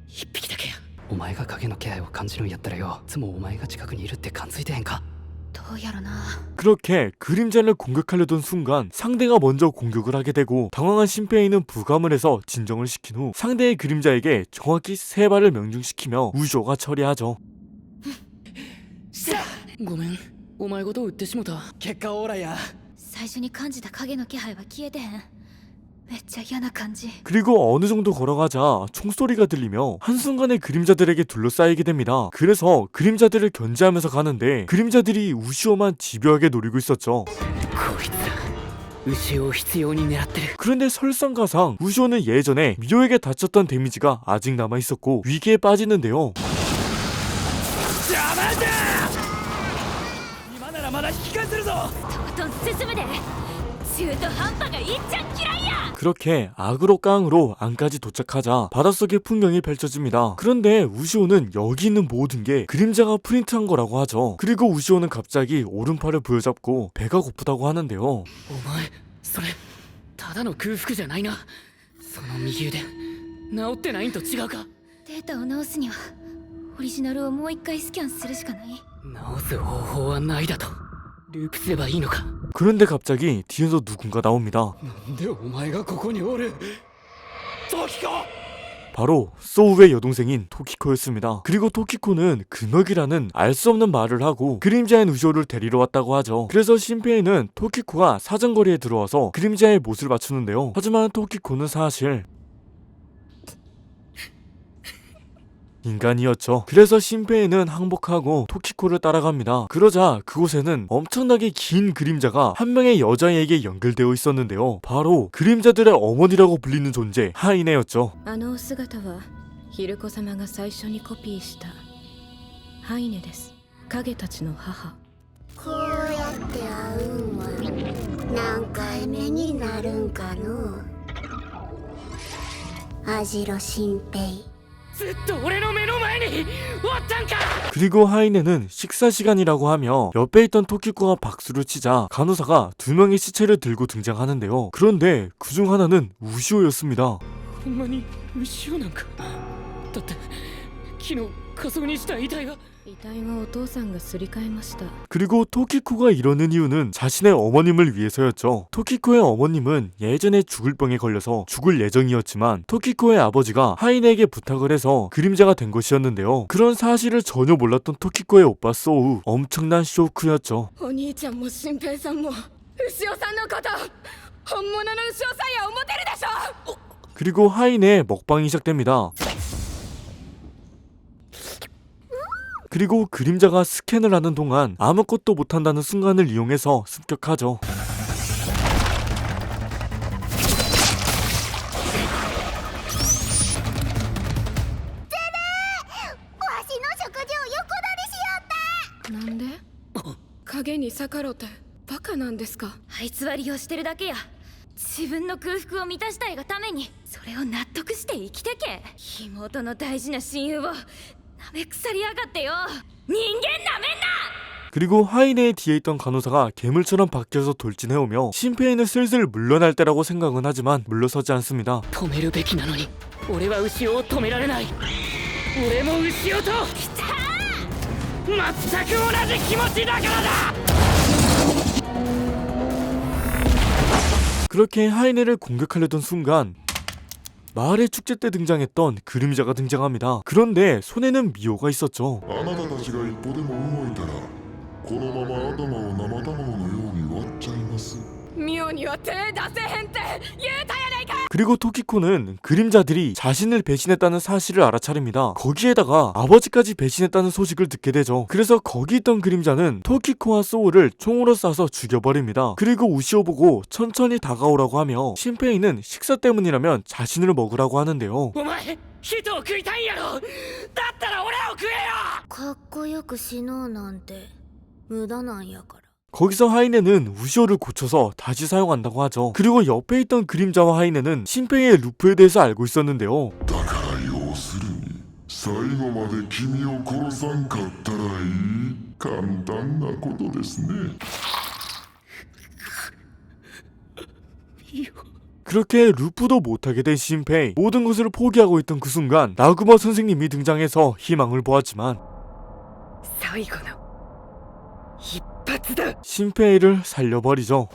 一匹だけや。お前が影の気配を感じるんやったらよ、いつもお前が近くにいるって感づいてへんか。どうやろな。 그렇게 그림자를 공격하려던 순간 상대가 먼저 공격을 하게 되고 당황한 신페이는 부감을 해서 진정을 시킨 후 상대의 그림자에게 정확히 3발을 명중시키며 우시오가 처리하죠. ごめん、お前ごと撃ってしもた。結果オーライや。最初に感じた影の気配は消えてへん。めっちゃ嫌な感じ。 그리고 어느 정도 걸어가자 총소리가 들리며 한순간에 그림자들에게 둘러싸이게 됩니다. 그래서 그림자들을 견제하면서 가는데 그림자들이 우시오만 집요하게 노리고 있었죠. こいつら牛を必要に狙ってる。 그런데 설상가상 우시오는 예전에 미호에게 다쳤던 데미지가 아직 남아있었고 위기에 빠지는데요. 今ならまだ引き返せるぞ。とことん進むで。中途半端がいっちゃん嫌いや。 그렇게 악으로 깡으로 안까지 도착하자 바닷속의 풍경이 펼쳐집니다. 그런데 우시오는 여기 있는 모든 게 그림자가 프린트한 거라고 하죠. 그리고 우시오는 갑자기 오른팔을 부여잡고 배가 고프다고 하는데요. お前それただの空腹じゃないな。その右腕治ってないんと違うか。データを直すにはオリジナルをもう一回スキャンするしかない。直す方法はないだと。ループすればいいのか。 그런데 갑자기 뒤에서 누군가 나옵니다. なんでお前がここにおる。トキコ。 바로 소우의 여동생인 토키코였습니다. 그리고 토키코는 근억이라는 알 수 없는 말을 하고 그림자인 우시오를 데리러 왔다고 하죠. 그래서 신페이는 토키코가 사정거리에 들어와서 그림자의 못을 맞추는데요. 하지만 토키코는 사실 인간이었죠. 그래서 신페이는 항복하고 토키코를 따라갑니다. 그러자 그곳에는 엄청나게 긴 그림자가 한 명의 여자에게 연결되어 있었는데요. 바로 그림자들의 어머니라고 불리는 존재 하이네였죠. あのお姿はヒルコ様が最初にコピーしたハイネです。影たちの母。こうやって会うんは何回目になるんかの。アジロ新平。ずっと俺の目の前におったんか。 그리고 하이네는 식사 시간이라고 하며 옆에 있던 토키코가 박수를 치자 간호사가 두 명의 시체를 들고 등장하는데요. 그런데 그중 하나는 우시오였습니다. ほんまに牛尾なんか。だって昨日火葬にした遺体が。遺体はお父さんがすり替えました。 그리고 토키코가 이러는 이유는 자신의 어머님을 위해서였죠. 토키코의 어머님은 예전에 죽을 병에 걸려서 죽을 예정이었지만 토키코의 아버지가 하이네에게 부탁을 해서 그림자가 된 것이었는데요. 그런 사실을 전혀 몰랐던 토키코의 오빠 소우, 엄청난 쇼크였죠. お兄ちゃんも新平さんも牛尾さんのこと本物の牛尾さんや思ってるでしょ。 그리고 하이네의 먹방이 시작됩니다. 그리고 그림자가 스캔을 하는 동안 아무것도 못한다는 순간을 이용해서 습격하죠. わしの食事を横取りしよった。なんで影に逆ろうってバカなんですか。あいつは利用してるだけや。自分の空腹を満たしたいがためにそれを納得して生きてけ。妹の大事な親友をなめ腐りやがってよ。人間なめんな。 그리고 하이네의 뒤에 있던 간호사가 괴물처럼 바뀌어서 돌진해오며 신페이는 슬슬 물러날 때라고 생각은 하지만 물러서지 않습니다. 止めるべきなのに俺は牛尾を止められない。俺も牛尾と全く同じ気持ちだからだ。 그렇게 하이네를 공격하려던 순간 마을의 축제 때 등장했던 그림자가 등장합니다. 그런데 손에는 미호가 있었죠. あなたたちが一歩でも動いたらこのまま頭を生卵のように割っちゃいます。ミオには手出せへんって言うたやないか。 그리고 토키코는 그림자들이 자신을 배신했다는 사실을 알아차립니다. 거기에다가 아버지까지 배신했다는 소식을 듣게 되죠. 그래서 거기 있던 그림자는 토키코와 소우를 총으로 쏴서 죽여버립니다. 그리고 우시오 보고 천천히 다가오라고 하며 신페이는 식사 때문이라면 자신을 먹으라고 하는데요. お前人を食いたいんやろ。だったら俺を食えよ。かっこよく死のうなんて無駄なんやから。 거기서 하이네는 우시오를 고쳐서 다시 사용한다고 하죠. 그리고 옆에 있던 그림자와 하이네는 신페이의 루프에 대해서 알고 있었는데요. だから要するに最後まで君を殺さんかったらいい簡単なことですね。 그렇게 루프도 못하게 된 신페이. 모든 것을 포기하고 있던 그 순간 나구마 선생님이 등장해서 희망을 보았지만 最後の一発だ。 신페이를 살려버리죠.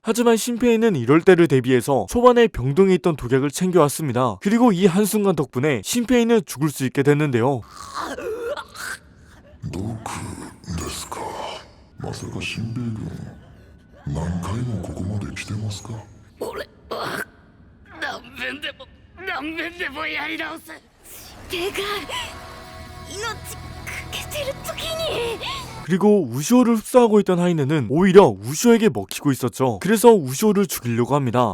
하지만 신페이는 이럴 때를 대비해서 초반에 병동에 있던 독약을 챙겨왔습니다. 그리고 이 한순간 덕분에 신페이는 죽을 수 있게 됐는데요. 毒ですか。まさか新兵軍何回もここまで来てますか？俺は何遍でもやり直す。手が命かけてる時に 그리고 우시오를 흡수하고 있던 하이네는 오히려 우시오에게 먹히고 있었죠. 그래서 우시오를 죽이려고 합니다.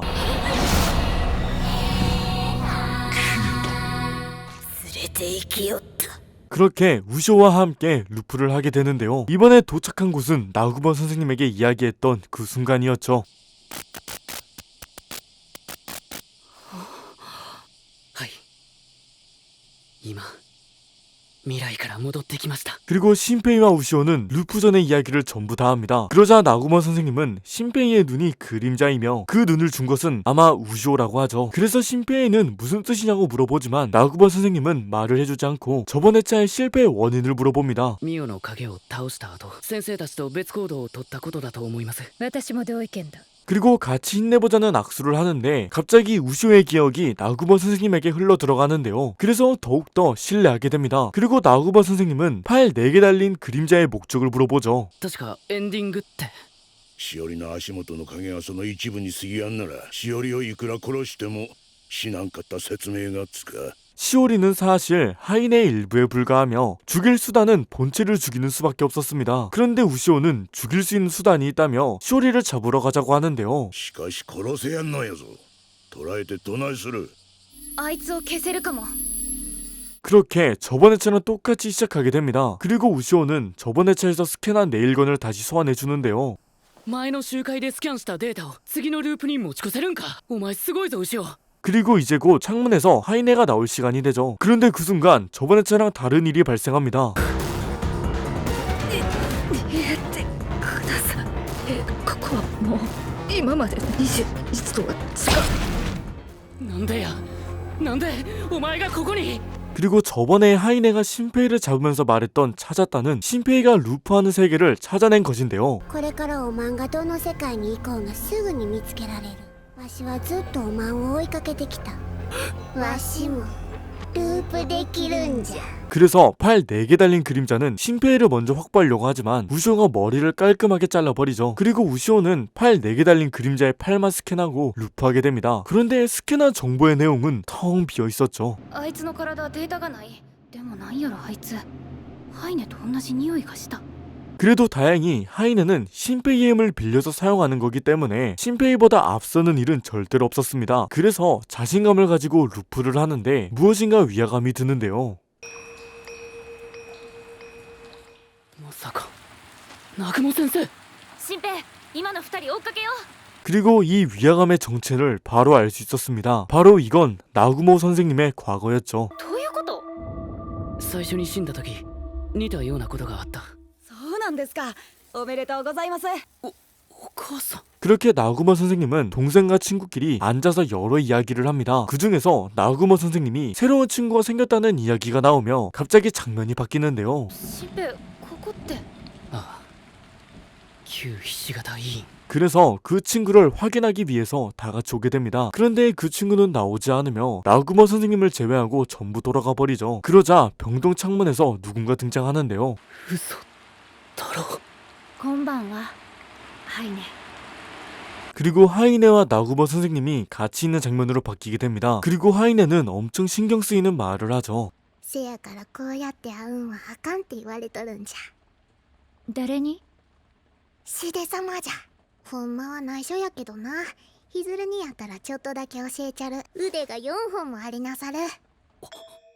連れて行きよった 그렇게 우시오와 함께 루프를 하게 되는데요. 이번에 도착한 곳은 나구먼 선생님에게 이야기했던 그 순간이었죠. はい今未来から戻ってきました。 그리고 신페이와 우시오는 루프 전의 이야기를 전부 다 합니다. 그러자 나구먼 선생님은 신페이의 눈이 그림자이며 그 눈을 준 것은 아마 우시오라고 하죠. 그래서 신페이는 무슨 뜻이냐고 물어보지만 나구먼 선생님은 말을 해주지 않고 저번 회차의 실패의 원인을 물어봅니다. ミオの影を倒した後先生たちと別行動を取ったことだと思います。私も同意見だ。 그리고 같이 힘내보자는 악수를 하는데 갑자기 우시오의 기억이 나구먼 선생님에게 흘러 들어가는데요. 그래서 더욱더 신뢰하게 됩니다. 그리고 나구먼 선생님은 팔 4개 달린 그림자의 목적을 물어보죠. 確かエンディングって。しおりの足元の影がその一部に過ぎやんならしおりをいくら殺しても死なんかった説明がつか。 시오리는 사실 하인의 일부에 불과하며 죽일 수단은 본체를 죽이는 수밖에 없었습니다. 그런데 우시오는 죽일 수 있는 수단이 있다며 시오리를 잡으러 가자고 하는데요. しかし殺せやんのやぞ。捕らえてどないする。あいつを消せるかも 그렇게 저번 회차랑 똑같이 시작하게 됩니다. 그리고 우시오는 저번 회차에서 스캔한 네일건을 다시 소환해 주는데요. 前の集会でスキャンしたデータを次のループに持ち越せるんか。お前すごいぞ牛尾。 그리고 이제 곧 창문에서 하이네가 나올 시간이 되죠. 그런데 그 순간 저번 회차랑 다른 일이 발생합니다. ここはもう今まで21とは違う。なんでやなんでお前がここに。 그리고 저번에 하이네가 신페이를 잡으면서 말했던 찾았다는 신페이가 루프하는 세계를 찾아낸 것인데요. これからおまんがどの世界に行こうがすぐに見つけられる。わしはずっとおまんを追いかけてきた。わしもループできるんじゃ。 그래서 팔 4개 달린 그림자는 신페이를 먼저 확보하려고 하지만 우시오가 머리를 깔끔하게 잘라버리죠. 그리고 우시오는 팔 4개 달린 그림자의 팔만 스캔하고 루프하게 됩니다. 그런데 스캔한 정보의 내용은 텅 비어있었죠. あいつの体データがない。でもなんやろあいつハイネと同じ匂いがした。 그래도 다행히 하이네는 신페이의 힘을 빌려서 사용하는 거기 때문에 신페이보다 앞서는 일은 절대로 없었습니다. 그래서 자신감을 가지고 루프를 하는데 무엇인가 위화감이 드는데요. まさか南雲先生。新平今の二人追っかけよう 그리고 이 위화감의 정체를 바로 알 수 있었습니다. 바로 이건 나구모 선생님의 과거였죠. どういうこと 最初に死んだ時似たようなことがあった。そうなんですか。おめでとうございます。お母さん。 그렇게 나구모 선생님은 동생과 친구끼리 앉아서 여러 이야기를 합니다. 그 중에서 나구모 선생님이 새로운 친구가 생겼다는 이야기가 나오며 갑자기 장면이 바뀌는데요. 新平ここって ああ旧ひし形委員。 그래서 그 친구를 확인하기 위해서 다 같이 오게 됩니다. 그런데 그 친구는 나오지 않으며 나구모 선생님을 제외하고 전부 돌아가 버리죠. 그러자 병동 창문에서 누군가 등장하는데요. 嘘だろ。こんばんはハイネ 그리고 하이네와 나구모 선생님이 같이 있는 장면으로 바뀌게 됩니다. 그리고 하이네는 엄청 신경 쓰이는 말을 하죠. せやからこうやって会うんはあかんって言われとるんじゃ。誰にシデ様じゃ。ほんまは内緒やけどな。いずれにやったらちょっとだけ教えちゃる。腕が4本もありなさる。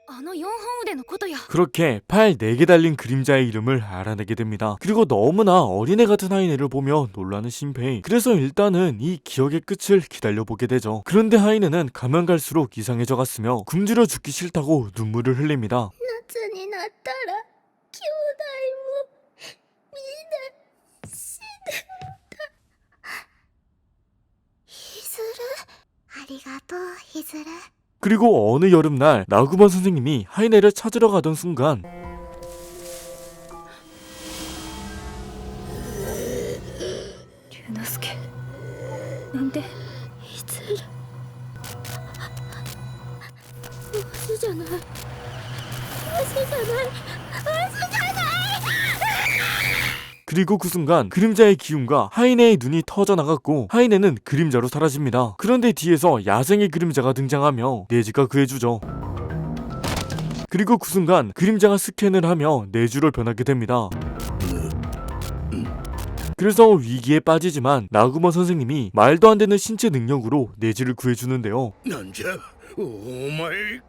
あの4本腕のことや 그렇게 팔 4개 달린 그림자의 이름을 알아내게 됩니다. 그리고 너무나 어린애 같은 하이네를 보며 놀라는 신페이. 그래서 일단은 이 기억의 끝을 기다려보게 되죠. 그런데 하이네는 가면 갈수록 이상해져 갔으며 굶주려 죽기 싫다고 눈물을 흘립니다. 夏になったら兄弟もみんな死んだ。ヒズルありがとうヒズル。 그리고 어느 여름날 나구먼 선생님이 하이네를 찾으러 가던 순간 류노스케なんでヒズルわしじゃないわしじゃないわしじゃない 그리고 그 순간 그림자의 기운과 하이네의 눈이 터져나갔고 하이네는 그림자로 사라집니다. 그런데 뒤에서 야생의 그림자가 등장하며 네즈가 구해주죠. 그리고 그 순간 그림자가 스캔을 하며 네즈로 변하게 됩니다. 그래서 위기에 빠지지만 나구모 선생님이 말도 안 되는 신체 능력으로 네즈를 구해주는데요. なんじゃお前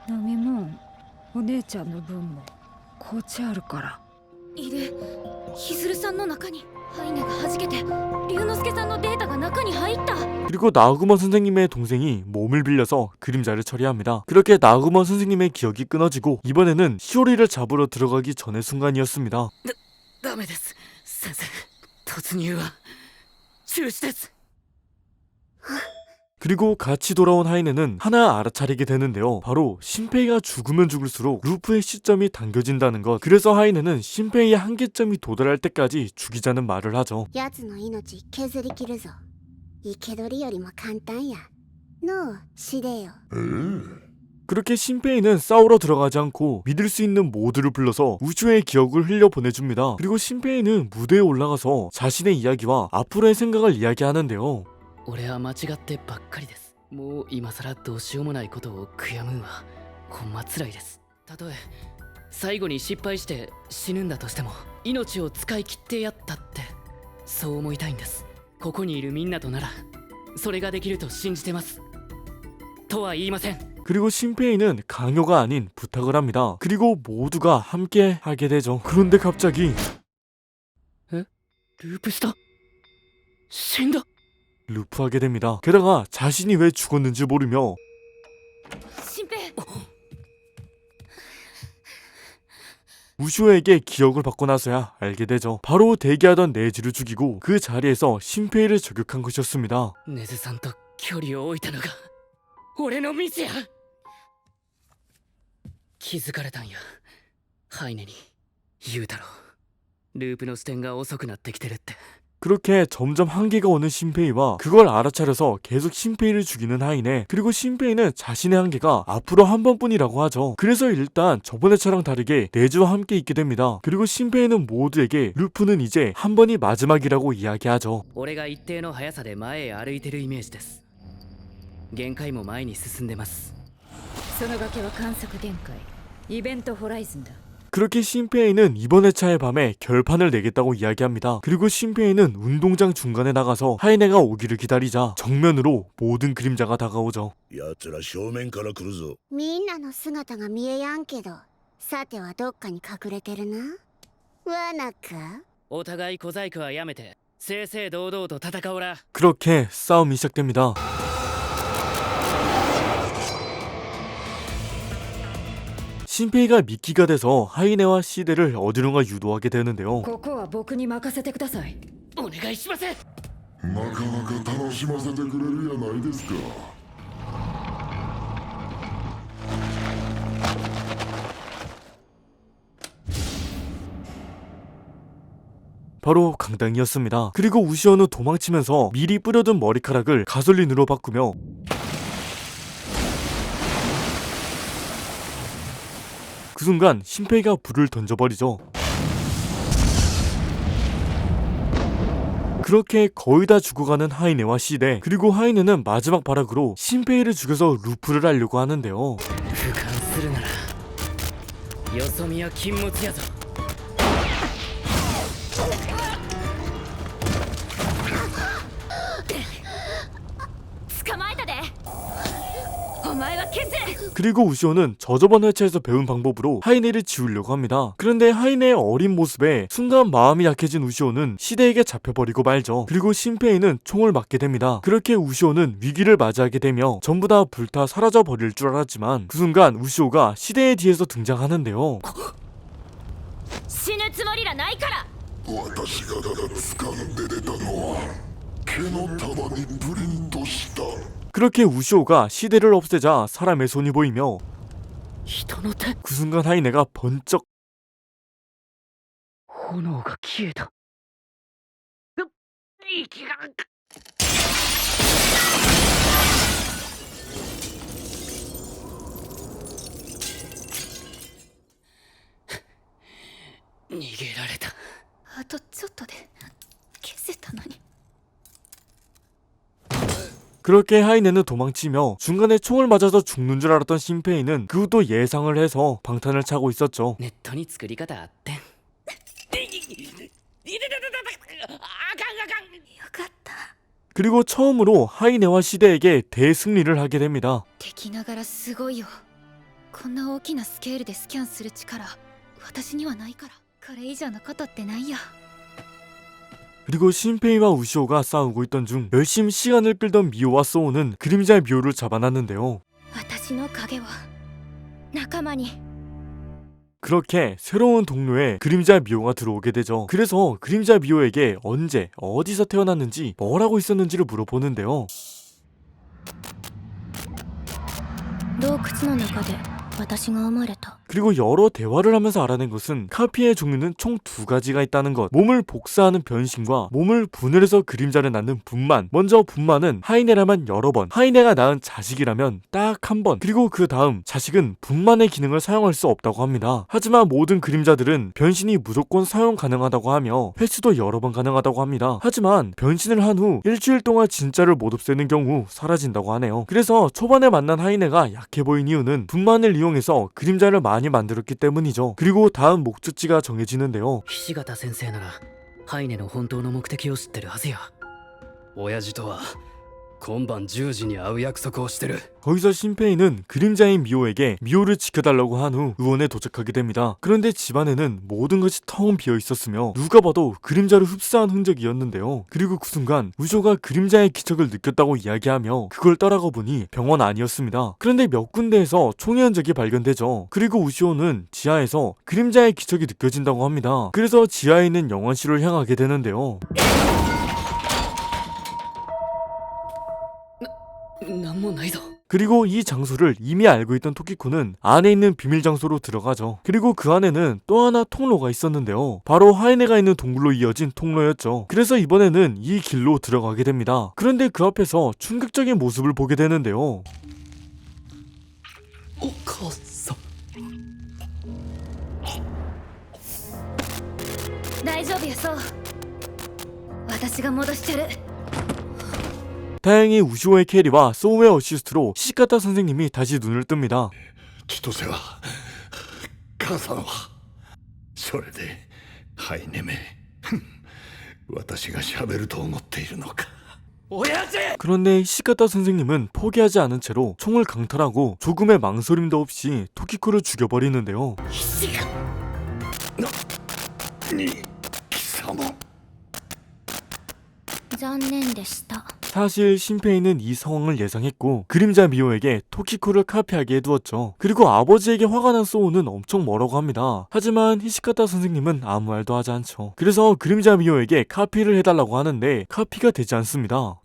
飲み物お姉ちゃんの分も紅茶あるから。いる。ひずるさんの中にハイネが弾けて龍之介さんのデータが中に入った。 그리고 나구모 선생님의 동생이 몸을 빌려서 그림자를 처리합니다. 그렇게 나구모 선생님의 기억이 끊어지고 이번에는 시오리를 잡으러 들어가기 전의 순간이었습니다. ダメです。先生、突入は中止です。 그리고 같이 돌아온 하이네는 하나 알아차리게 되는데요. 바로 신페이가 죽으면 죽을수록 루프의 시점이 당겨진다는 것. 그래서 하이네는 신페이의 한계점이 도달할 때까지 죽이자는 말을 하죠. 奴の命削り切るぞ。生け捕りよりも簡単や。のう、死でよ。 그렇게 신페이는 싸우러 들어가지 않고 믿을 수 있는 모두를 불러서 우슈의 기억을 흘려보내줍니다. 그리고 신페이는 무대에 올라가서 자신의 이야기와 앞으로의 생각을 이야기하는데요. 俺は間違ってばっかりです。もう今さらどうしようもないことを悔やむんはほんま辛いです。たとえ最後に失敗して死ぬんだとしても命を使い切ってやったってそう思いたいんです。ここにいるみんなとならそれができると信じてます。とは言いません。 그리고 신페이는 강요가 아닌 부탁을 합니다. 그리고 모두가 함께 하게 되죠. 그런데 갑자기 ループした死んだ 루프하게 됩니다. 게다가 자신이 왜 죽었는지 모르며 新平 우슈에게 기억을 받고 나서야 알게 되죠. 바로 대기하던 네즈를 죽이고 그 자리에서 신페이를 저격한 것이었습니다. ネズさんと距離を置いたのが俺のミスや。気づかれたんや。ハイネに言うだろう。ループの視点が遅くなってきてるって。 그렇게 점점 한계가 오는 신페이와 그걸 알아차려서 계속 신페이를 죽이는 하이네. 그리고 신페이는 자신의 한계가 앞으로 한 번뿐이라고 하죠. 그래서 일단 저번의 차랑 다르게 네즈와 함께 있게 됩니다. 그리고 신페이는 모두에게 루프는 이제 한 번이 마지막이라고 이야기하죠. 俺が一定の速さで前へ歩いてるイメージです。限界も前に進んでます。その崖は観測限界イベントホライズンだ。 그렇게 신페이는 이번 회차의 밤에 결판을 내겠다고 이야기합니다. 그리고 신페이는 운동장 중간에 나가서 하이네가 오기를 기다리자 정면으로 모든 그림자가 다가오죠. 奴ら正面から来るぞ。みんなの姿が見えやんけど、さてはどっかに隠れてるな。罠か？お互い小細工はやめて正々堂々と戦おうら。 그렇게 싸움이 시작됩니다. 신페이가 미끼가 돼서 하이네와 시데를 어디론가 유도하게 되는데요. ここは僕に任せてください。お願いします。なかなか楽しませてくれるやないですか。 바로 강당이었습니다. 그리고 우시오는 도망치면서 미리 뿌려둔 머리카락을 가솔린으로 바꾸며 그 순간 신페이가 불을 던져버리죠. 그렇게 거의 다 죽어가는 하이네와 시데, 그리고 하이네는 마지막 발악으로 신페이를 죽여서 루프를 하려고 하는데요. 俯瞰するならよそ見は禁物やぞ。 捕まえたで。お前は消せ。 그리고 우시오는 저저번 회차에서 배운 방법으로 하이네를 지우려고 합니다. 그런데 하이네의 어린 모습에 순간 마음이 약해진 우시오는 시데에게 잡혀버리고 말죠. 그리고 신페이는 총을 맞게 됩니다. 그렇게 우시오는 위기를 맞이하게 되며 전부 다 불타 사라져버릴 줄 알았지만 그 순간 우시오가 시데의 뒤에서 등장하는데요. 死ぬつもりらないから。私が掴んで出たのは毛の束にプリントした。 그렇게 우시오가 시데를 없애자 사람의 손이 보이며 人の手。 그 순간 하이네가 번쩍 炎が消えた。息が。逃げられた。あとちょっとで消せたのに。 그렇게 하이네는 도망치며 중간에 총을 맞아서 죽는 줄 알았던 신페이는 그 후도 예상을 해서 방탄을 차고 있었죠. ネットに作り方あってん。よかった。 그리고 처음으로 하이네와 시대에게 대승리를 하게 됩니다. 敵ながらすごいよ。こんな大きなスケールでスキャンする力私にはないから。これ以上のことってないよ。 그리고 신페이와 우시오가 싸우고 있던 중 열심히 시간을 끌던 미호와 소우는 그림자 미호를 잡아놨는데요. 私の影は仲間に。 그렇게 새로운 동료에 그림자 미호가 들어오게 되죠. 그래서 그림자 미호에게 언제 어디서 태어났는지 뭘 하고 있었는지를 물어보는데요. 洞窟の中で私が生まれた。 그리고 여러 대화를 하면서 알아낸 것은 카피의 종류는 총 2가지가 있다는 것. 몸을 복사하는 변신과 몸을 분열해서 그림자를 낳는 분만. 먼저 분만은 하이네라면 여러 번, 하이네가 낳은 자식이라면 딱 한 번, 그리고 그 다음 자식은 분만의 기능을 사용할 수 없다고 합니다. 하지만 모든 그림자들은 변신이 무조건 사용 가능하다고 하며 횟수도 여러 번 가능하다고 합니다. 하지만 변신을 한 후 일주일 동안 진짜를 못 없애는 경우 사라진다고 하네요. 그래서 초반에 만난 하이네가 약해 보인 이유는 분만을 이용해서 그림자를 많이 만들었기 때문이죠. 그리고 다음 목적지가 정해지는데요. 菱形先生ならハイネの本当の目的を知ってるはずや。親父とは今晩10時に会う約束をしてる。 거기서 신페이는 그림자인 미호에게 미호를 지켜달라고 한 후 의원에 도착하게 됩니다. 그런데 집안에는 모든 것이 텅 비어 있었으며 누가 봐도 그림자를 흡수한 흔적이었는데요. 그리고 그 순간 우쇼가 그림자의 기척을 느꼈다고 이야기하며 그걸 따라가 보니 병원 아니었습니다. 그런데 몇 군데에서 총의 흔적이 발견되죠. 그리고 우쇼는 지하에서 그림자의 기척이 느껴진다고 합니다. 그래서 지하에 있는 영원실을 향하게 되는데요. なんもないぞ。 그리고 이 장소를 이미 알고 있던 토키코는 안에 있는 비밀 장소로 들어가죠. 그리고 그 안에는 또 하나 통로가 있었는데요. 바로 하이네가 있는 동굴로 이어진 통로였죠. 그래서 이번에는 이 길로 들어가게 됩니다. 그런데 그 앞에서 충격적인 모습을 보게 되는데요. お母さん。大丈夫よ。そう私が戻しちゃる。 다행히 우시오의 캐리와 소우의 어시스트로 시시카타 선생님이 다시 눈을 뜹니다. 千歳は母さんはそれでハイネめ私が喋ると思っているのか。 그런데 시시카타 선생님은 포기하지 않은 채로 총을 강탈하고 조금의 망설임도 없이 토키코를 죽여버리는데요. 貴様。残念でした。 사실 신페이는 이 상황을 예상했고 그림자 미호에게 토키코를 카피하게 해두었죠. 그리고 아버지에게 화가 난 소우는 엄청 뭐라고 합니다. 하지만 히시카타 선생님은 아무 말도 하지 않죠. 그래서 그림자 미호에게 카피를 해달라고 하는데 카피가 되지 않습니다.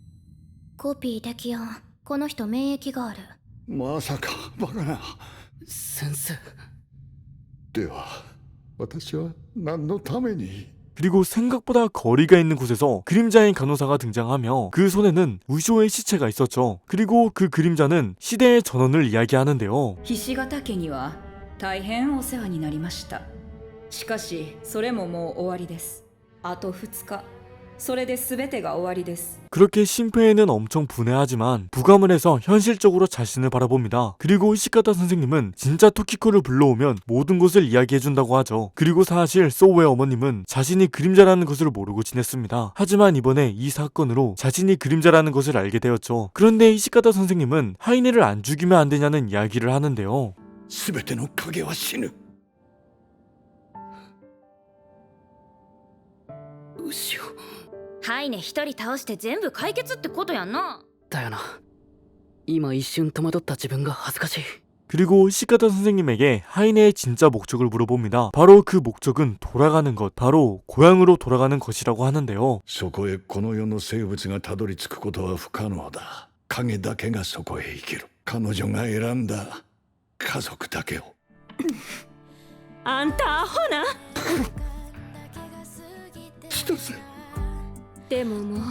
コピーできやん。この人免疫がある。まさかバカな。先生。では私は何のために。 그리고 생각보다 거리가 있는 곳에서 그림자인 간호사가 등장하며 그 손에는 우쇼의 시체가 있었죠. 그리고 그 그림자는 시대의 전원을 이야기하는데요. ひし形家には大変お世話になりました。しかしそれももう終わりです。あと2日それで全てが終わりです。 그렇게 신페이는 엄청 분해하지만 부감을 해서 현실적으로 자신을 바라봅니다. 그리고 히시카타 선생님은 진짜 토키코를 불러오면 모든 것을 이야기해준다고 하죠. 그리고 사실 소우의 어머님은 자신이 그림자라는 것을 모르고 지냈습니다. 하지만 이번에 이 사건으로 자신이 그림자라는 것을 알게 되었죠. 그런데 히시카타 선생님은 하이네를 안 죽이면 안 되냐는 이야기를 하는데요. 全ての影は死ぬ。後ろ。ハイネ一人倒して全部解決ってことやんな。だよな。今一瞬戸惑った自分が恥ずかしい。 그리고 히시카타 선생님에게 하이네의 진짜 목적을 물어봅니다. 바로 그 목적은 돌아가는 것, 바로 고향으로 돌아가는 것이라고 하는데요. そこへこの世の生物がたどり着くことは不可能だ。影だけがそこへ生きる。彼女が選んだ家族だけを。あんたアホな。千歳。でももう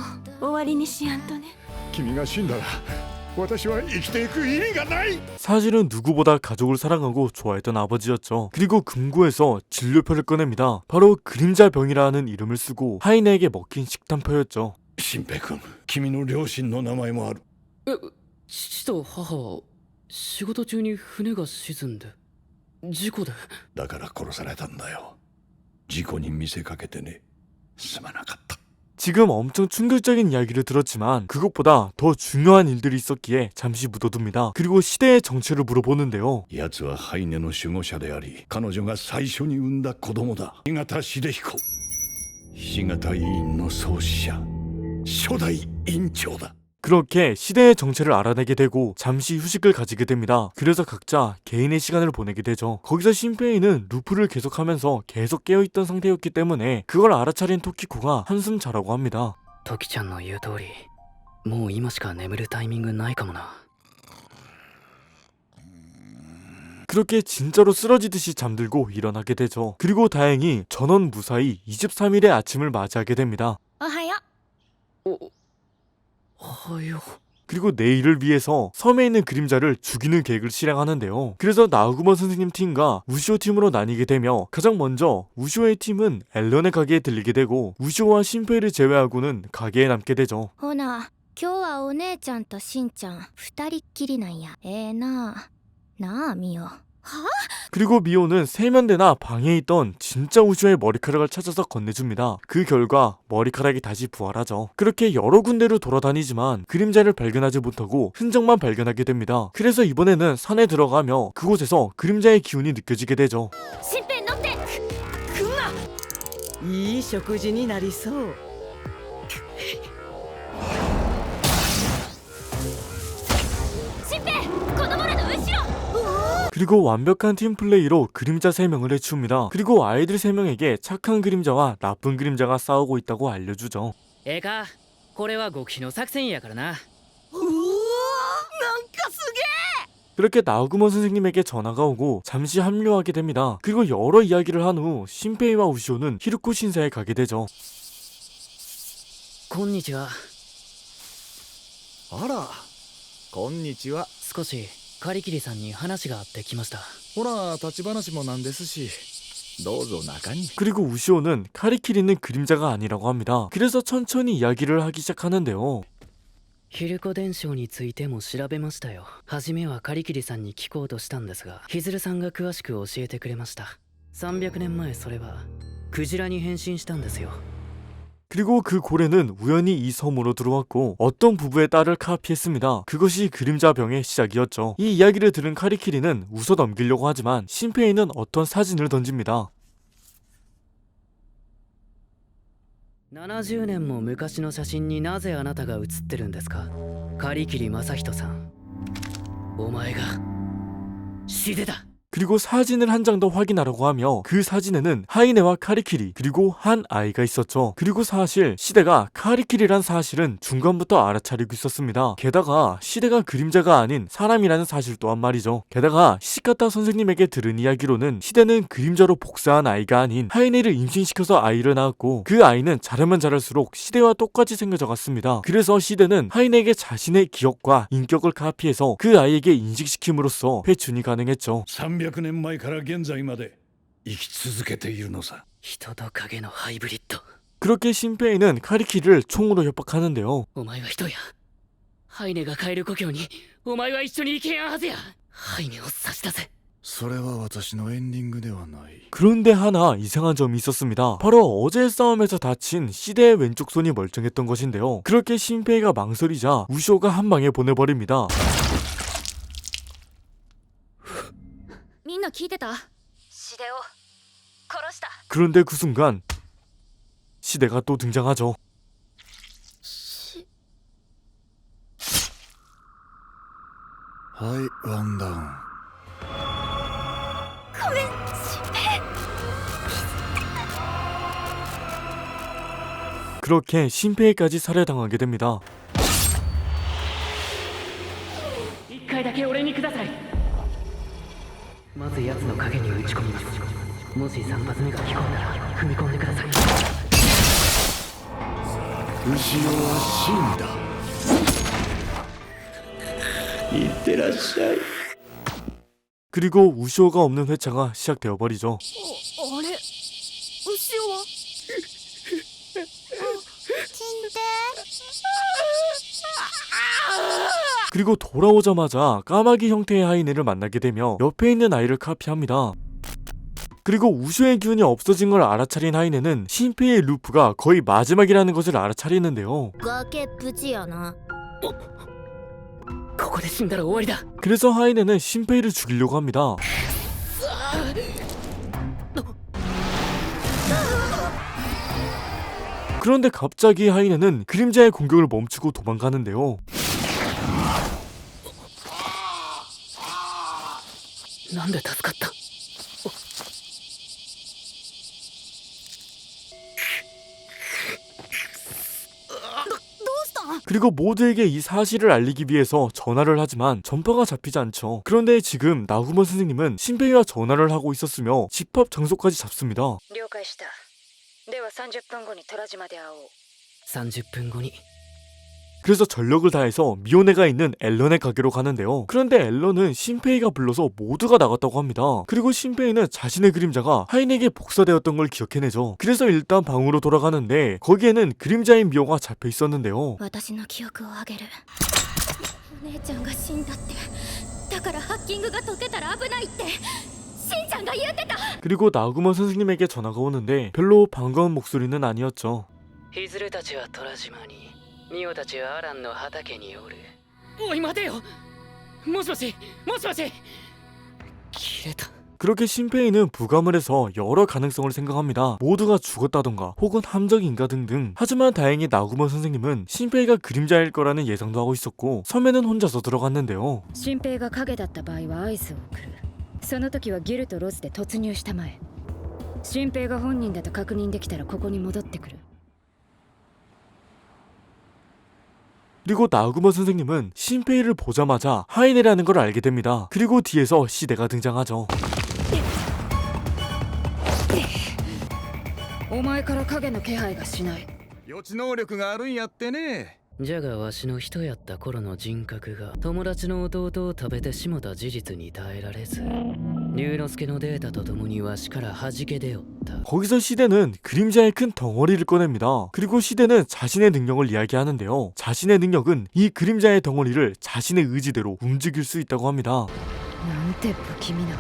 終わりにしやんとね。君が死んだら私は生きていく意味がない。 사실은 누구보다 가족을 사랑하고 좋아했던 아버지였죠. 그리고 금고에서 진료표를 꺼냅니다. 바로 그림자병이라는 이름을 쓰고 하이네에게 먹힌 식단표였죠. 新平君、君の両親の名前もある。父と母は仕事中に船が沈んで事故で。だから殺されたんだよ。事故に見せかけてね。すまなかった。 지금 엄청 충격적인 이야기를 들었지만 그것보다 더 중요한 일들이 있었기에 잠시 묻어둡니다. 그리고 시대의 정체를 물어보는데요. 奴はハイネの守護者であり、彼女が最初に産んだ子供だ。日向秀彦、ひし形委員の創始者、初代院長だ。 그렇게 시대의 정체를 알아내게 되고 잠시 휴식을 가지게 됩니다. 그래서 각자 개인의 시간을 보내게 되죠. 거기서 신페이는 루프를 계속하면서 계속 깨어있던 상태였기 때문에 그걸 알아차린 토키코가 한숨 자라고 합니다. トキちゃんの言う通り、もう今しか眠るタイミングないかもな。 그렇게 진짜로 쓰러지듯이 잠들고 일어나게 되죠. 그리고 다행히 전원 무사히 23일의 아침을 맞이하게 됩니다. おはよはよ。 그리고 내일을 위해서 섬에 있는 그림자를 죽이는 계획을 실행하는데요. 그래서 나우구모 선생님 팀과 우시오 팀으로 나뉘게 되며 가장 먼저 우시오의 팀은 앨런의 가게에 들리게 되고 우시오와 신페이를 제외하고는 가게에 남게 되죠. ほな、今日はお姉ちゃんとしんちゃん二人っきりなんや。なあミオ。 그리고 미호는 세면대나 방에 있던 진짜 우시오의 머리카락을 찾아서 건네줍니다. 그 결과 머리카락이 다시 부활하죠. 그렇게 여러 군데를 돌아다니지만 그림자를 발견하지 못하고 흔적만 발견하게 됩니다. 그래서 이번에는 산에 들어가며 그곳에서 그림자의 기운이 느껴지게 되죠. 新平乗ってクマいい食事になりそう。新平子供らの後ろ 그리고 완벽한 팀플레이로 그림자 3명을 해치웁니다. 그리고 아이들 3명에게 착한 그림자와 나쁜 그림자가 싸우고 있다고 알려주죠. ええか、これは極秘の作戦やからな。うわなんかすげえ。 그렇게 나우구모 선생님에게 전화가 오고 잠시 합류하게 됩니다. 그리고 여러 이야기를 한 후 신페이와 우시오는 히루코 신사에 가게 되죠. こんにちは。あら、こんにちは。少しカリキリさんに話があってきました。ほら、立ち話もなんですし、どうぞ中に。 그리고 우시오는 카리키리는 그림자가 아니라고 합니다. 그래서 천천히 이야기를 하기 시작하는데요. ヒルコ伝承についても調べましたよ。初めはカリキリさんに聞こうとしたんですが、ヒズルさんが詳しく教えてくれました。300年前それはクジラに変身したんですよ。 그리고 그 고래는 우연히 이 섬으로 들어왔고 어떤 부부의 딸을 카피했습니다. 그것이 그림자병의 시작이었죠. 이 이야기를 들은 카리키리는 웃어 넘기려고 하지만 신페이는 어떤 사진을 던집니다. 70年も昔の写真になぜあなたが写ってるんですか？カリキリ正人さん。お前がシデだ。 그리고 사진을 한 장 더 확인하라고 하며 그 사진에는 하이네와 카리키리 그리고 한 아이가 있었죠. 그리고 사실 시대가 카리키리란 사실은 중간부터 알아차리고 있었습니다. 게다가 시대가 그림자가 아닌 사람이라는 사실 또한 말이죠. 게다가 시카타 선생님에게 들은 이야기로는 시대는 그림자로 복사한 아이가 아닌 하이네를 임신시켜서 아이를 낳았고 그 아이는 자라면 자랄수록 시대와 똑같이 생겨져 갔습니다. 그래서 시대는 하이네에게 자신의 기억과 인격을 카피해서 그 아이에게 인식시킴으로써 회춘이 가능했죠. 300年前から現在まで生き続けているのさ。人と影のハイブリッド。 그렇게 신페이는 카리키리를 총으로 협박하는데요. お前は人や。ハイネが帰る故郷にお前は一緒に行けやんはずや。ハイネを差し出せ。それは私のエンディングではない。 그런데 하나 이상한 점이 있었습니다. 바로 어제의 싸움에서 다친 시대의 왼쪽 손이 멀쩡했던 것인데요. 그렇게 신페이가 망설이자 우시오가 한 방에 보내버립니다. みんな聞いてた？シデを殺した。 그런데 그 순간 시대가 또 등장하죠. はい、ワンダウン。ごめん、新平。 그렇게 신페이까지 살해당하게 됩니다. 一回だけ俺にください。まず奴の影に打ち込みます。もし3発目が聞こえたら踏み込んでください。後ろは死んだ。いってらっしゃい。 그리고 우시오가 없는 회차가 시작되어 버리죠. あれ牛尾は金平 그리고 돌아오자마자 까마귀 형태의 하이네를 만나게 되며 옆에 있는 아이를 카피합니다. 그리고 우슈의 기운이 없어진 걸 알아차린 하이네는 신페이의 루프가 거의 마지막이라는 것을 알아차리는데요. 崖っぷちやな。ここで死んだら終わりだ。 그래서 하이네는 신페이를 죽이려고 합니다. 그런데 갑자기 하이네는 그림자의 공격을 멈추고 도망가는데요. なんで助かった？ 그리고 모두에게 이 사실을 알리기 위해서 전화를 하지만 전파가 잡히지 않죠. 그런데 지금 나구모 선생님은 신페이와 전화를 하고 있었으며 집합 장소까지 잡습니다. 了解した。では30分後に虎島で会おう。 30分後に 그래서 전력을 다해서 미오네가 있는 앨런의 가게로 가는데요. 그런데 앨런은 신페이가 불러서 모두가 나갔다고 합니다. 그리고 신페이는 자신의 그림자가 하인에게 복사되었던 걸 기억해내죠. 그래서 일단 방으로 돌아가는데 거기에는 그림자인 미오가 잡혀 있었는데요. 私の記憶をあげる。お姉ちゃんが死んだって。だからハッキングが解けたら危ないってしんちゃんが言ってた。 그리고 나구모 선생님에게 전화가 오는데 별로 반가운 목소리는 아니었죠. ヒズルたちは虎島に、ミオたちはアランの畑におる。おい待てよ。もしもしもしもし。切れた。 그렇게 신페이는 부감을 해서 여러 가능성을 생각합니다. 모두가 죽었다던가 혹은 함정인가 등등. 하지만 다행히 나구모 선생님은 신페이가 그림자일 거라는 예상도 하고 있었고 섬에는 혼자서 들어갔는데요. 新平が影だった場合は合図を送る。その時はギルとロズで突入したまえ。新平が本人だと確認できたらここに戻ってくる。 그리고 나구모 선생님은 신페이를 보자마자 하이네라는 걸 알게 됩니다. 그리고 뒤에서 시대가 등장하죠. お前から影の気配がしない。予知能力があるんやってね。じゃがわしの人やった頃の人格が友達の弟を食べてしもた事実に耐えられず、龍之介のデータとともにわしから弾け出よった。 거기서 시대는 그림자의 큰 덩어리를 꺼냅니다. 그리고 시대는 자신의 능력을 이야기하는데요. 자신의 능력은 이 그림자의 덩어리를 자신의 의지대로 움직일 수 있다고 합니다. なんて不気味な。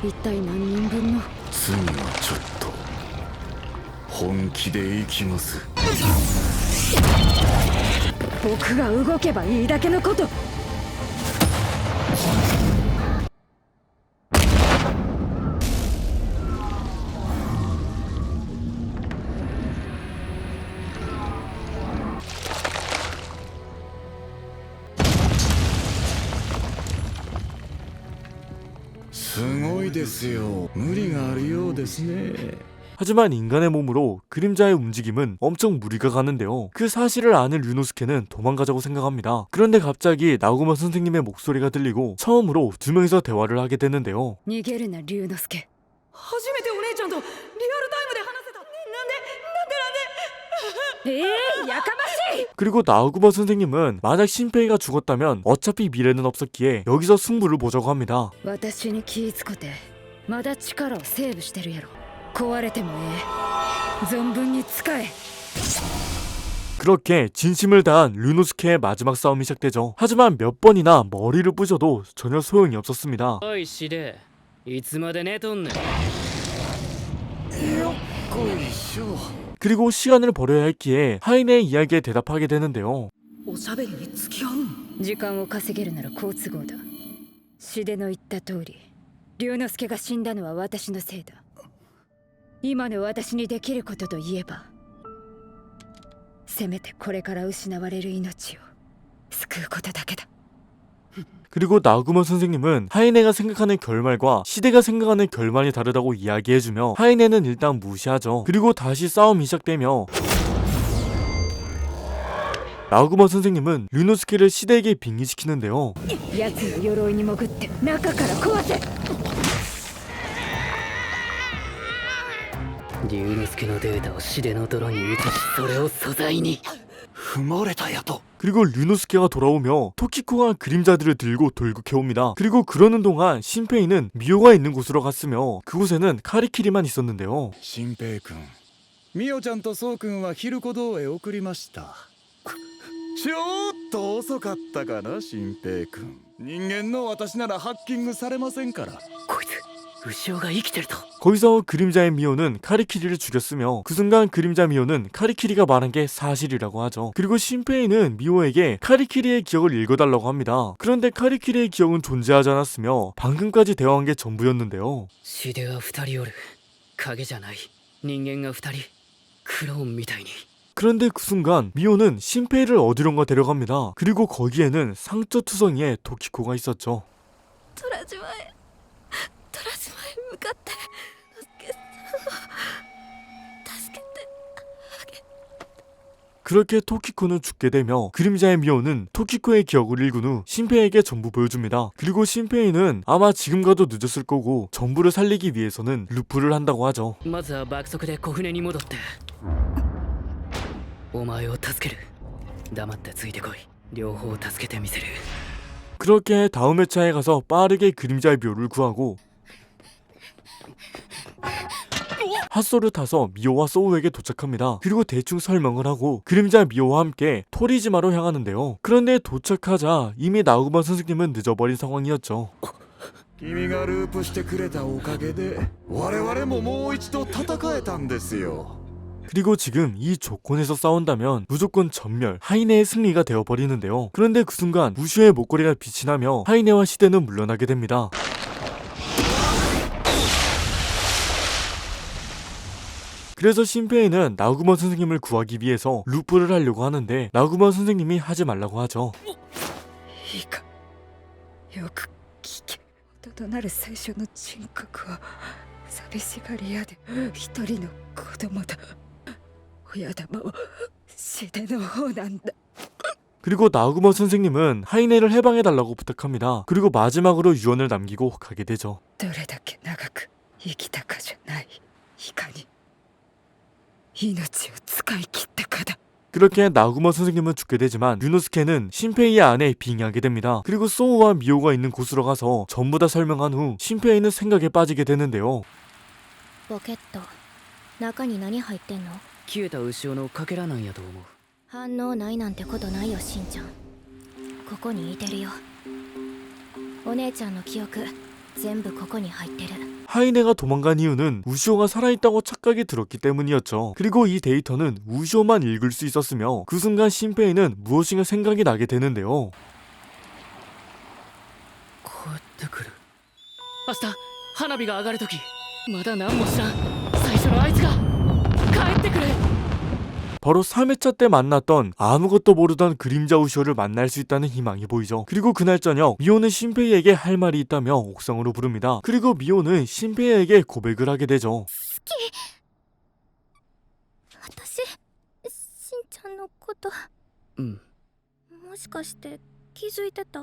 一体何人分の。次はちょっと本気でいきます。僕が動けばいいだけのこと。 すごいですよ。無理があるようですね。 하지만 인간의 몸으로 그림자의 움직임은 엄청 무리가 가는데요. 그 사실을 아는 류노스케는 도망가자고 생각합니다. 그런데 갑자기 나구모 선생님의 목소리가 들리고 처음으로 두 명이서 대화를 하게 되는데요. 逃げるな龍之介。初めてお姉ちゃんとリアルタイムで話せた。やかましい。 그리고 나구모 선생님은 만약 신페이가 죽었다면 어차피 미래는 없었기에 여기서 승부를 보자고 합니다. 私に気ぃつこて。まだ力をセーブしてるやろ。壊れてもええ。存分に使え。 그렇게 진심을 다한 류노스케의 마지막 싸움이 시작되죠. 하지만 몇 번이나 머리를 부셔도 전혀 소용이 없었습니다. おいシデ、いつまで寝とんねん。 그리고 시간을 버려야 했기에 하인의 이야기에 대답하게 되는데요. おしゃべりに付き合うん？時間を稼げるなら好都合だ。シデの言った通り、龍之介が死んだのは私のせいだ。今の私にできることといえば、せめてこれから失われる命を救うことだけだ。 그리고 나구모 선생님은 하이네가 생각하는 결말과 시대가 생각하는 결말이 다르다고 이야기해주며 하이네는 일단 무시하죠. 그리고 다시 싸움이 시작되며 나구모 선생님은 류노스케를 시대에게 빙의시키는데요. 奴の鎧に潜って中から壊せ。龍之介のデータをシデの泥に移し、それを素材に。踏まれたやと。 그리고 류노스케가 돌아오며 토키코가 그림자들을 들고 돌격해옵니다. 그리고 그러는 동안 신페이는 미호가 있는 곳으로 갔으며 그곳에는 카리키리만 있었는데요. 新平君ミオちゃんとソウ君は昼子堂へ送りました。ちょっと遅かったかな新平君。人間の私ならハッキングされませんから。こいつ牛尾が生きてると。 거기서 그림자의 미호는 카리키리를 죽였으며 그 순간 그림자 미호는 카리키리가 말한 게 사실이라고 하죠. 그리고 신페이는 미호에게 카리키리의 기억을 읽어달라고 합니다. 그런데 카리키리의 기억은 존재하지 않았으며 방금까지 대화한 게 전부였는데요. 死では二人おる。影じゃない。人間が二人。クローンみたいに。 그런데 그 순간 미호는 신페이를 어디론가 데려갑니다. 그리고 거기에는 상처투성이의 토키코가 있었죠. 虎島へ向かって助けてあげ 그렇게 토키코는 죽게 되며 그림자의 미호는 토키코의 기억을 읽은 후 신페이에게 전부 보여줍니다. 그리고 신페이는 아마 지금 가도 늦었을 거고 전부를 살리기 위해서는 루프를 한다고 하죠. まずは爆速で小船に戻ってお前を助ける。黙ってついてこい。両方助けてみせる。 그렇게 다음 회차에 가서 빠르게 그림자의 미호를 구하고 핫소를 타서 미호와 소우에게 도착합니다. 그리고 대충 설명을 하고 그림자 미호와 함께 토리지마로 향하는데요. 그런데 도착하자 이미 나우구마 선생님은 늦어버린 상황이었죠. 君がループしてくれたおかげで我々ももう一度戦えたんですよ。 그리고 지금 이 조건에서 싸운다면 무조건 전멸, 하이네의 승리가 되어버리는데요. 그런데 그 순간 우슈의 목걸이가 빛이 나며 하이네와 시대는 물러나게 됩니다. 그래서 신페이는 나우구마 선생님을 구하기 위해서 루프를 하려고 하는데 나우구마 선생님이 하지 말라고 하죠. いいかよく聞け。元となる最初の人格は寂しがり屋で一人の子供だ。親玉は死での方なんだ。 그리고 나우구마 선생님은 하이네를 해방해달라고 부탁합니다. 그리고 마지막으로 유언을 남기고 가게 되죠. どれだけ長く生きたかじゃない。いかに命を使い切ったかだ。 그렇게 나우구마 선생님은 죽게 되지만 류노스케는 신페이의 안에 빙의하게 됩니다. 그리고 소우와 미호가 있는 곳으로 가서 전부 다 설명한 후 신페이는 생각에 빠지게 되는데요. ポケット中に何入ってんの？消えた牛尾のかけらなんやと思う。反応ないなんてことないよしんちゃん。ここにいてるよ。お姉ちゃんの記憶全部ここに入ってる。 하이네가 도망간 이유는 우시오가 살아있다고 착각이 들었기 때문이었죠. 그리고 이 데이터는 우시오만 읽을 수 있었으며 그 순간 신페이는 무엇인가 생각이 나게 되는데요. 帰ってくる。明日花火が上がるときまだ何も知らん。最初のあいつが帰ってくれ。 바로 3회차 때 만났던 아무것도 모르던 그림자 우시오를 만날 수 있다는 희망이 보이죠. 그리고 그날 저녁 미호는 신페이에게 할 말이 있다며 옥상으로 부릅니다. 그리고 미호는 신페이에게 고백을 하게 되죠. 私しんちゃんのことうん。もしかして気づいてた？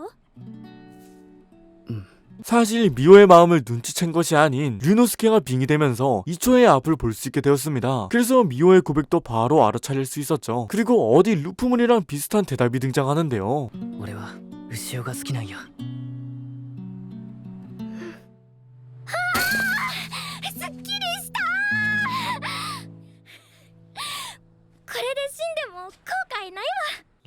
사실 미호의 마음을 눈치챈 것이 아닌 류노스케가 빙의되면서 이초의 앞을 볼 수 있게 되었습니다. 그래서 미호의 고백도 바로 알아차릴 수 있었죠. 그리고 어디 루프문이랑 비슷한 대답이 등장하는데요. 俺は牛尾が好きなんや。すっきりしたこれで死んでも後悔ないわ。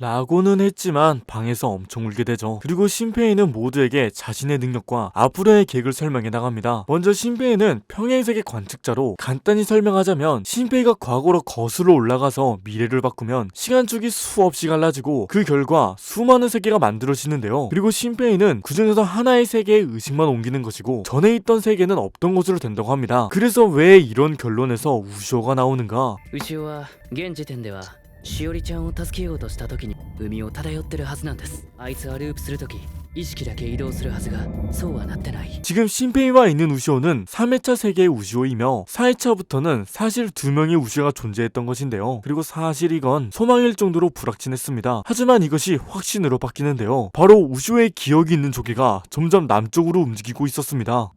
라고는 했지만 방에서 엄청 울게 되죠. 그리고 신페이는 모두에게 자신의 능력과 앞으로의 계획을 설명해 나갑니다. 먼저 신페이는 평행세계 관측자로 간단히 설명하자면 신페이가 과거로 거슬러 올라가서 미래를 바꾸면 시간축이 수없이 갈라지고 그 결과 수많은 세계가 만들어지는데요. 그리고 신페이는 그중에서 하나의 세계에 의식만 옮기는 것이고 전에 있던 세계는 없던 것으로 된다고 합니다. 그래서 왜 이런 결론에서 우시오가 나오는가? 牛尾は現時点ではしおりちゃんを助けようとした時に海を漂ってるはずなんです。あいつはループする時意識だけ移動するはずがそうはなってない。 지금 신페이와 있는 우시오는 3회차 세계의 우시오이며 4회차부터는 사실 2명의 우시오가 존재했던 것인데요. 그리고 사실 이건 소망일 정도로 불확실했습니다. 하지만 이것이 확신으로 바뀌는데요. 바로 우시오의 기억이 있는 조개가 점점 남쪽으로 움직이고 있었습니다.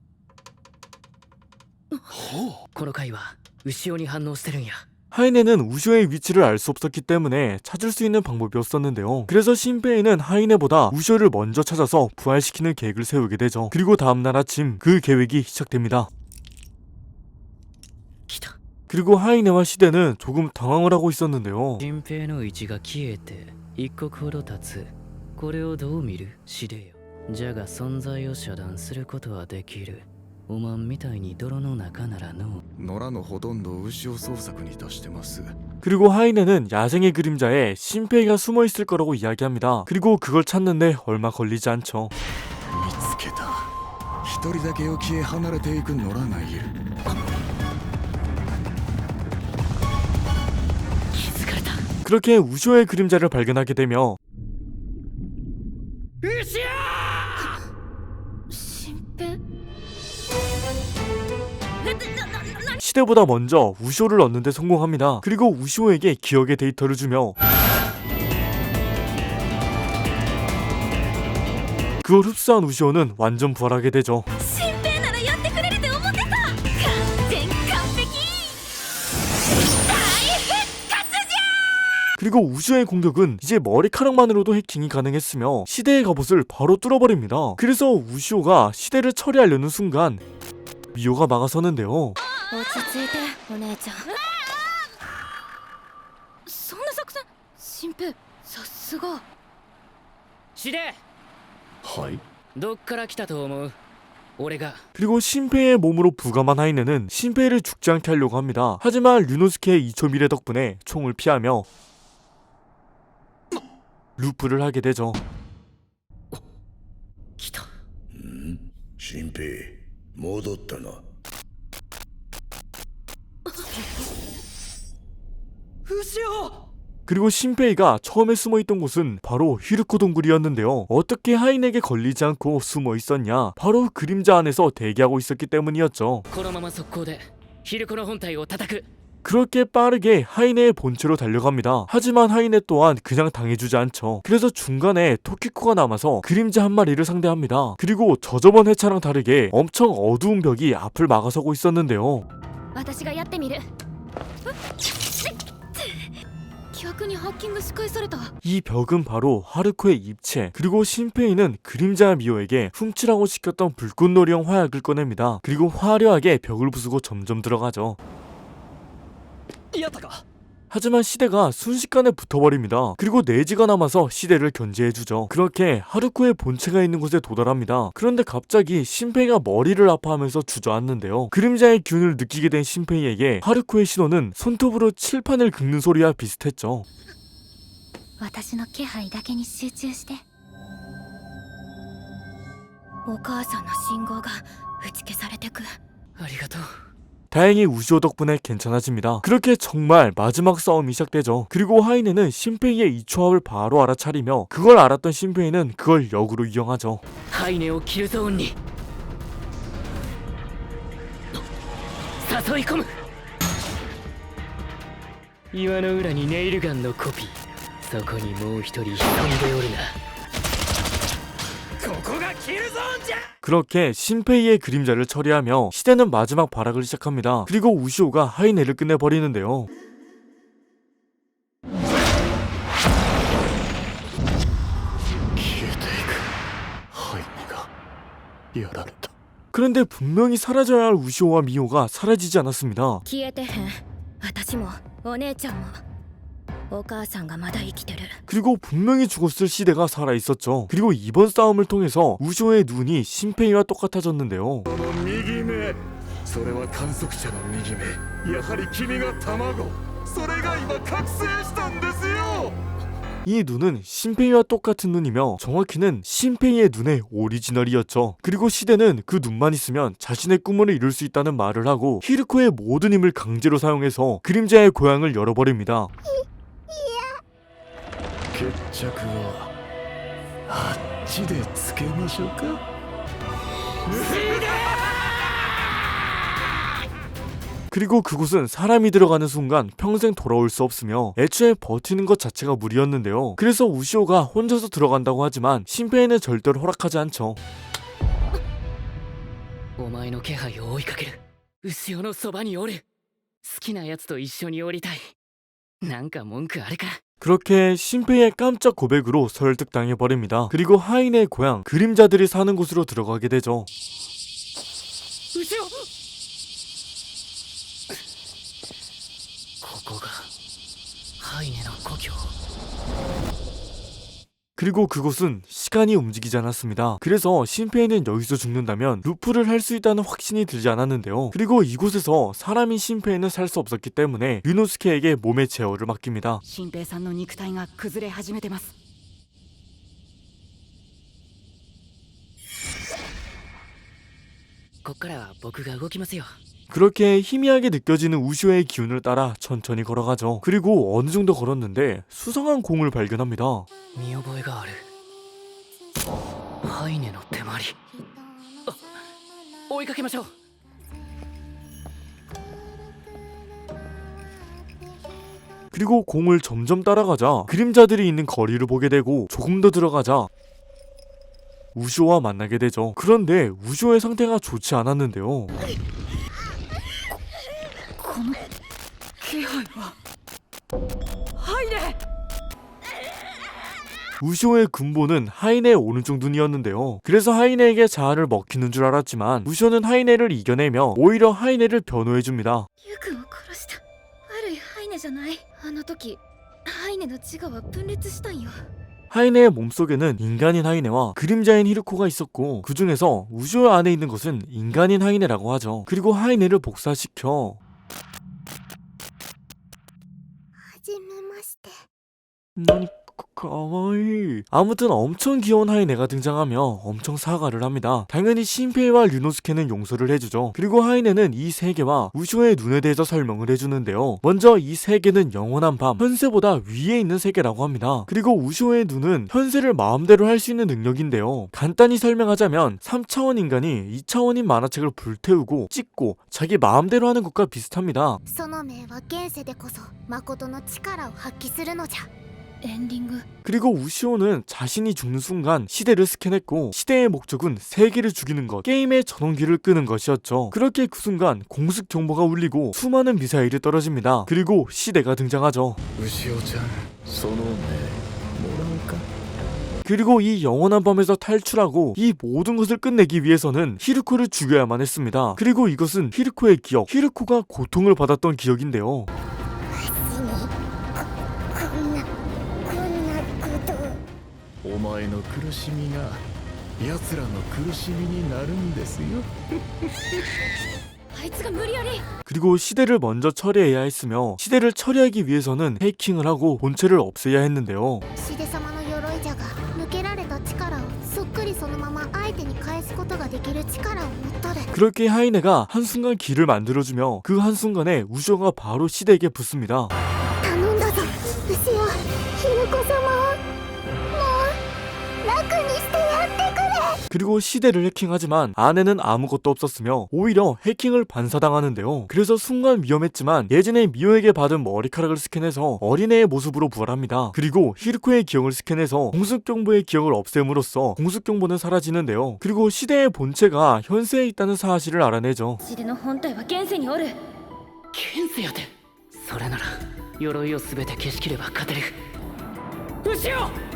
この回は牛尾に反応してるんや。 하이네는 우쇼의 위치를 알 수 없었기 때문에 찾을 수 있는 방법이 없었는데요. 그래서 신페이는 하이네보다 우쇼를 먼저 찾아서 부활시키는 계획을 세우게 되죠. 그리고 다음날 아침 그 계획이 시작됩니다. 그리고 하이네와 시대는 조금 당황을 하고 있었는데요. 新平の位置が消えて一刻ほど経つ。これをどう見るシデよ。じゃが存在を遮断することはできる。おまんみたいに泥の中ならの。野良のほとんどを牛尾捜索に出してます。 그리고 하이네는 야생의 그림자에 신페이가 숨어 있을 거라고 이야기합니다. 그리고 그걸 찾는데 얼마 걸리지 않죠. 見つけた。一人だけ沖へ離れていく野良がいる。 그렇게 우쇼의 그림자를 발견하게 되며 新平 시대보다 먼저 우쇼를 얻는데 성공합니다. 그리고 우쇼에게 기억의 데이터를 주며 그걸 흡수한 우쇼는 완전 부활하게 되죠. 新平ならやってくれると思ってた。完全完璧。 그리고 우쇼의 공격은 이제 머리카락만으로도 해킹이 가능했으며 시대의 갑옷을 바로 뚫어버립니다. 그래서 우쇼가 시대를 처리하려는 순간 미호가 막아서는데요. 落ち着いてお姉ちゃん。そんな作戦、新平さすが。シデはい。どっから来たと思う。俺が 그리고 신페이의 몸으로 부감한 하이네는 신페이를 죽지 않게 하려고 합니다. 하지만 류노스케의 2초 미래 덕분에 총을 피하며 루프를 하게 되죠. 来た。新平、戻ったな。牛尾 그리고 신페이가 처음에 숨어있던 곳은 바로 히르코 동굴이었는데요. 어떻게 하인에게 걸리지 않고 숨어 있었냐? 바로 그림자 안에서 대기하고 있었기 때문이었죠. このまま速攻でヒルコの本体を叩く。 그렇게 빠르게 하이네의 본체로 달려갑니다. 하지만 하이네 또한 그냥 당해주지 않죠. 그래서 중간에 토키코가 남아서 그림자 한 마리를 상대합니다. 그리고 저저번 회차랑 다르게 엄청 어두운 벽이 앞을 막아서고 있었는데요. 私がやってみる。逆にハッキング仕返された。 이 벽은 바로 하르코의 입체. 그리고 신페이는 그림자 미호에게 훔치라고 시켰던 불꽃놀이형 화약을 꺼냅니다. 그리고 화려하게 벽을 부수고 점점 들어가죠. やったか。 하지만 시대가 순식간에 붙어버립니다. 그리고 네지가 남아서 시대를 견제해주죠. 그렇게 하르코의 본체가 있는 곳에 도달합니다. 그런데 갑자기 신페이가 머리를 아파하면서 주저앉는데요. 그림자의 기운을 느끼게 된 신페이에게 하르코의 신호는 손톱으로 칠판을 긁는 소리와 비슷했죠. 私の気配だけに集中して。お母さんの信号が打ち消されてく。ありがとう。 다행히 우시오 덕분에 괜찮아집니다. 그렇게 정말 마지막 싸움이 시작되죠. 그리고 하이네는 신페이의 이 초합을 바로 알아차리며 그걸 알았던 신페이는 그걸 역으로 이용하죠. ハイネをキルゾーンに誘い込む。岩の裏にネイルガンのコピー。そこにもう一人潜んでおるな。 그렇게 신페이의 그림자를 처리하며 시대는 마지막 발악을 시작합니다. 그리고 우시오가 하이네를 끝내버리는데요. やられた。 그런데 분명히 사라져야 할 우시오와 미호가 사라지지 않았습니다. 消えてへん。私もお姉ちゃんも。お母さんがまだ生きてる。 그리고 분명히 죽었을 시대가 살아있었죠. 그리고 이번 싸움을 통해서 우시오의 눈이 신페이와 똑같아졌는데요. この右目、それは観測者の右目。やはり君が卵。それが今覚醒したんですよ。 이 눈은 신페이와 똑같은 눈이며 정확히는 신페이의 눈의 오리지널이었죠. 그리고 시대는 그 눈만 있으면 자신의 꿈을 이룰 수 있다는 말을 하고 히르코의 모든 힘을 강제로 사용해서 그림자의 고향을 열어버립니다. 決着はあっちでつけましょうか。 그리고 그곳은 사람이 들어가는 순간 평생 돌아올 수 없으며 애초에 버티는 것 자체가 무리였는데요. 그래서 우시오가 혼자서 들어간다고 하지만 신페이는 절대로 허락하지 않죠. お前の気配を追いかける。牛尾のそばにおる。きなやつと一緒に降りたい。なんか文句あるか。 그렇게 신페이의 깜짝 고백으로 설득당해버립니다. 그리고 하인의 고향 그림자들이 사는 곳으로 들어가게 되죠. 後ろ。ここがハイネの故郷。 그리고 그곳은 시간이 움직이지 않았습니다. 그래서 신페이는 여기서 죽는다면 루프를 할 수 있다는 확신이 들지 않았는데요. 그리고 이곳에서 사람인 신페이는 살 수 없었기 때문에 류노스케에게 몸의 제어를 맡깁니다. 新平さんの肉体が崩れ始めてます。こっからは僕が動きますよ。 그렇게 희미하게 느껴지는 우쇼의 기운을 따라 천천히 걸어가죠. 그리고 어느 정도 걸었는데 수상한 공을 발견합니다. 見覚えがある。ハイネの手まり。あ、追いかけましょう。 그리고 공을 점점 따라가자 그림자들이 있는 거리를 보게 되고 조금 더 들어가자 우쇼와 만나게 되죠. 그런데 우쇼의 상태가 좋지 않았는데요. この気配はハイネ。 우쇼의 근본은 하이네의 오른쪽 눈이었는데요. 그래서 하이네에게 자아를 먹히는 줄 알았지만 우쇼는 하이네를 이겨내며 오히려 하이네를 변호해줍니다. ユ君を殺した悪いハイネじゃない。あの時ハイネの自我は分裂したんよ。 하이네의 몸속에는 인간인 하이네와 그림자인 히르코가 있었고 그 중에서 우쇼 안에 있는 것은 인간인 하이네라고 하죠. 그리고 하이네를 복사시켜 はじめまして 너니 가와이. 아무튼 엄청 귀여운 하이네가 등장하며 엄청 사과를 합니다. 당연히 신페이와 류노스케는 용서를 해주죠. 그리고 하이네는 이 세계와 우쇼의 눈에 대해서 설명을 해주는데요. 먼저 이 세계는 영원한 밤, 현세보다 위에 있는 세계라고 합니다. 그리고 우쇼의 눈은 현세를 마음대로 할 수 있는 능력인데요. 간단히 설명하자면 3차원 인간이 2차원인 만화책을 불태우고 찍고 자기 마음대로 하는 것과 비슷합니다. その命は現世でこそ誠の力を発揮するのじゃ。エンディング 그리고 우시오는 자신이 죽는 순간 시대를 스캔했고 시대의 목적은 세계를 죽이는 것, 게임의 전원기를 끄는 것이었죠. 그렇게 그 순간 공습 경보가 울리고 수많은 미사일이 떨어집니다. 그리고 시대가 등장하죠. 牛尾ちゃんその目もらおうか 그리고 이 영원한 밤에서 탈출하고 이 모든 것을 끝내기 위해서는 히르코를 죽여야만 했습니다. 그리고 이것은 히르코의 기억, 히르코가 고통을 받았던 기억인데요. お前の苦しみが奴らの苦しみになるんですよ。あいつが無理やり 그리고 시대를 먼저 처리해야 했으며 시대를 처리하기 위해서는 해킹을 하고 본체를 없애야 했는데요. シデ様の鎧じゃが抜けられた力をそっくりそのまま相手に返すことができる力を持っとる。 그렇게 하이네가 한순간 길을 만들어주며 그 한순간에 우쇼가 바로 시대에게 붙습니다. 頼んだぞウシオヒルコ様をもう楽にしてやってくれ。 그리고 시대를 해킹하지만 안에는 아무것도 없었으며 오히려 해킹을 반사당하는데요. 그래서 순간 위험했지만 예전에 미호에게 받은 머리카락을 스캔해서 어린애의 모습으로 부활합니다. 그리고 히르코의 기억을 스캔해서 공습경보의 기억을 없앰으로써 공습경보는 사라지는데요. 그리고 시대의 본체가 현세에 있다는 사실을 알아내죠. シデの本体は現世におる。現世やで。それなら鎧を全て消し切れば勝てる。後ろ。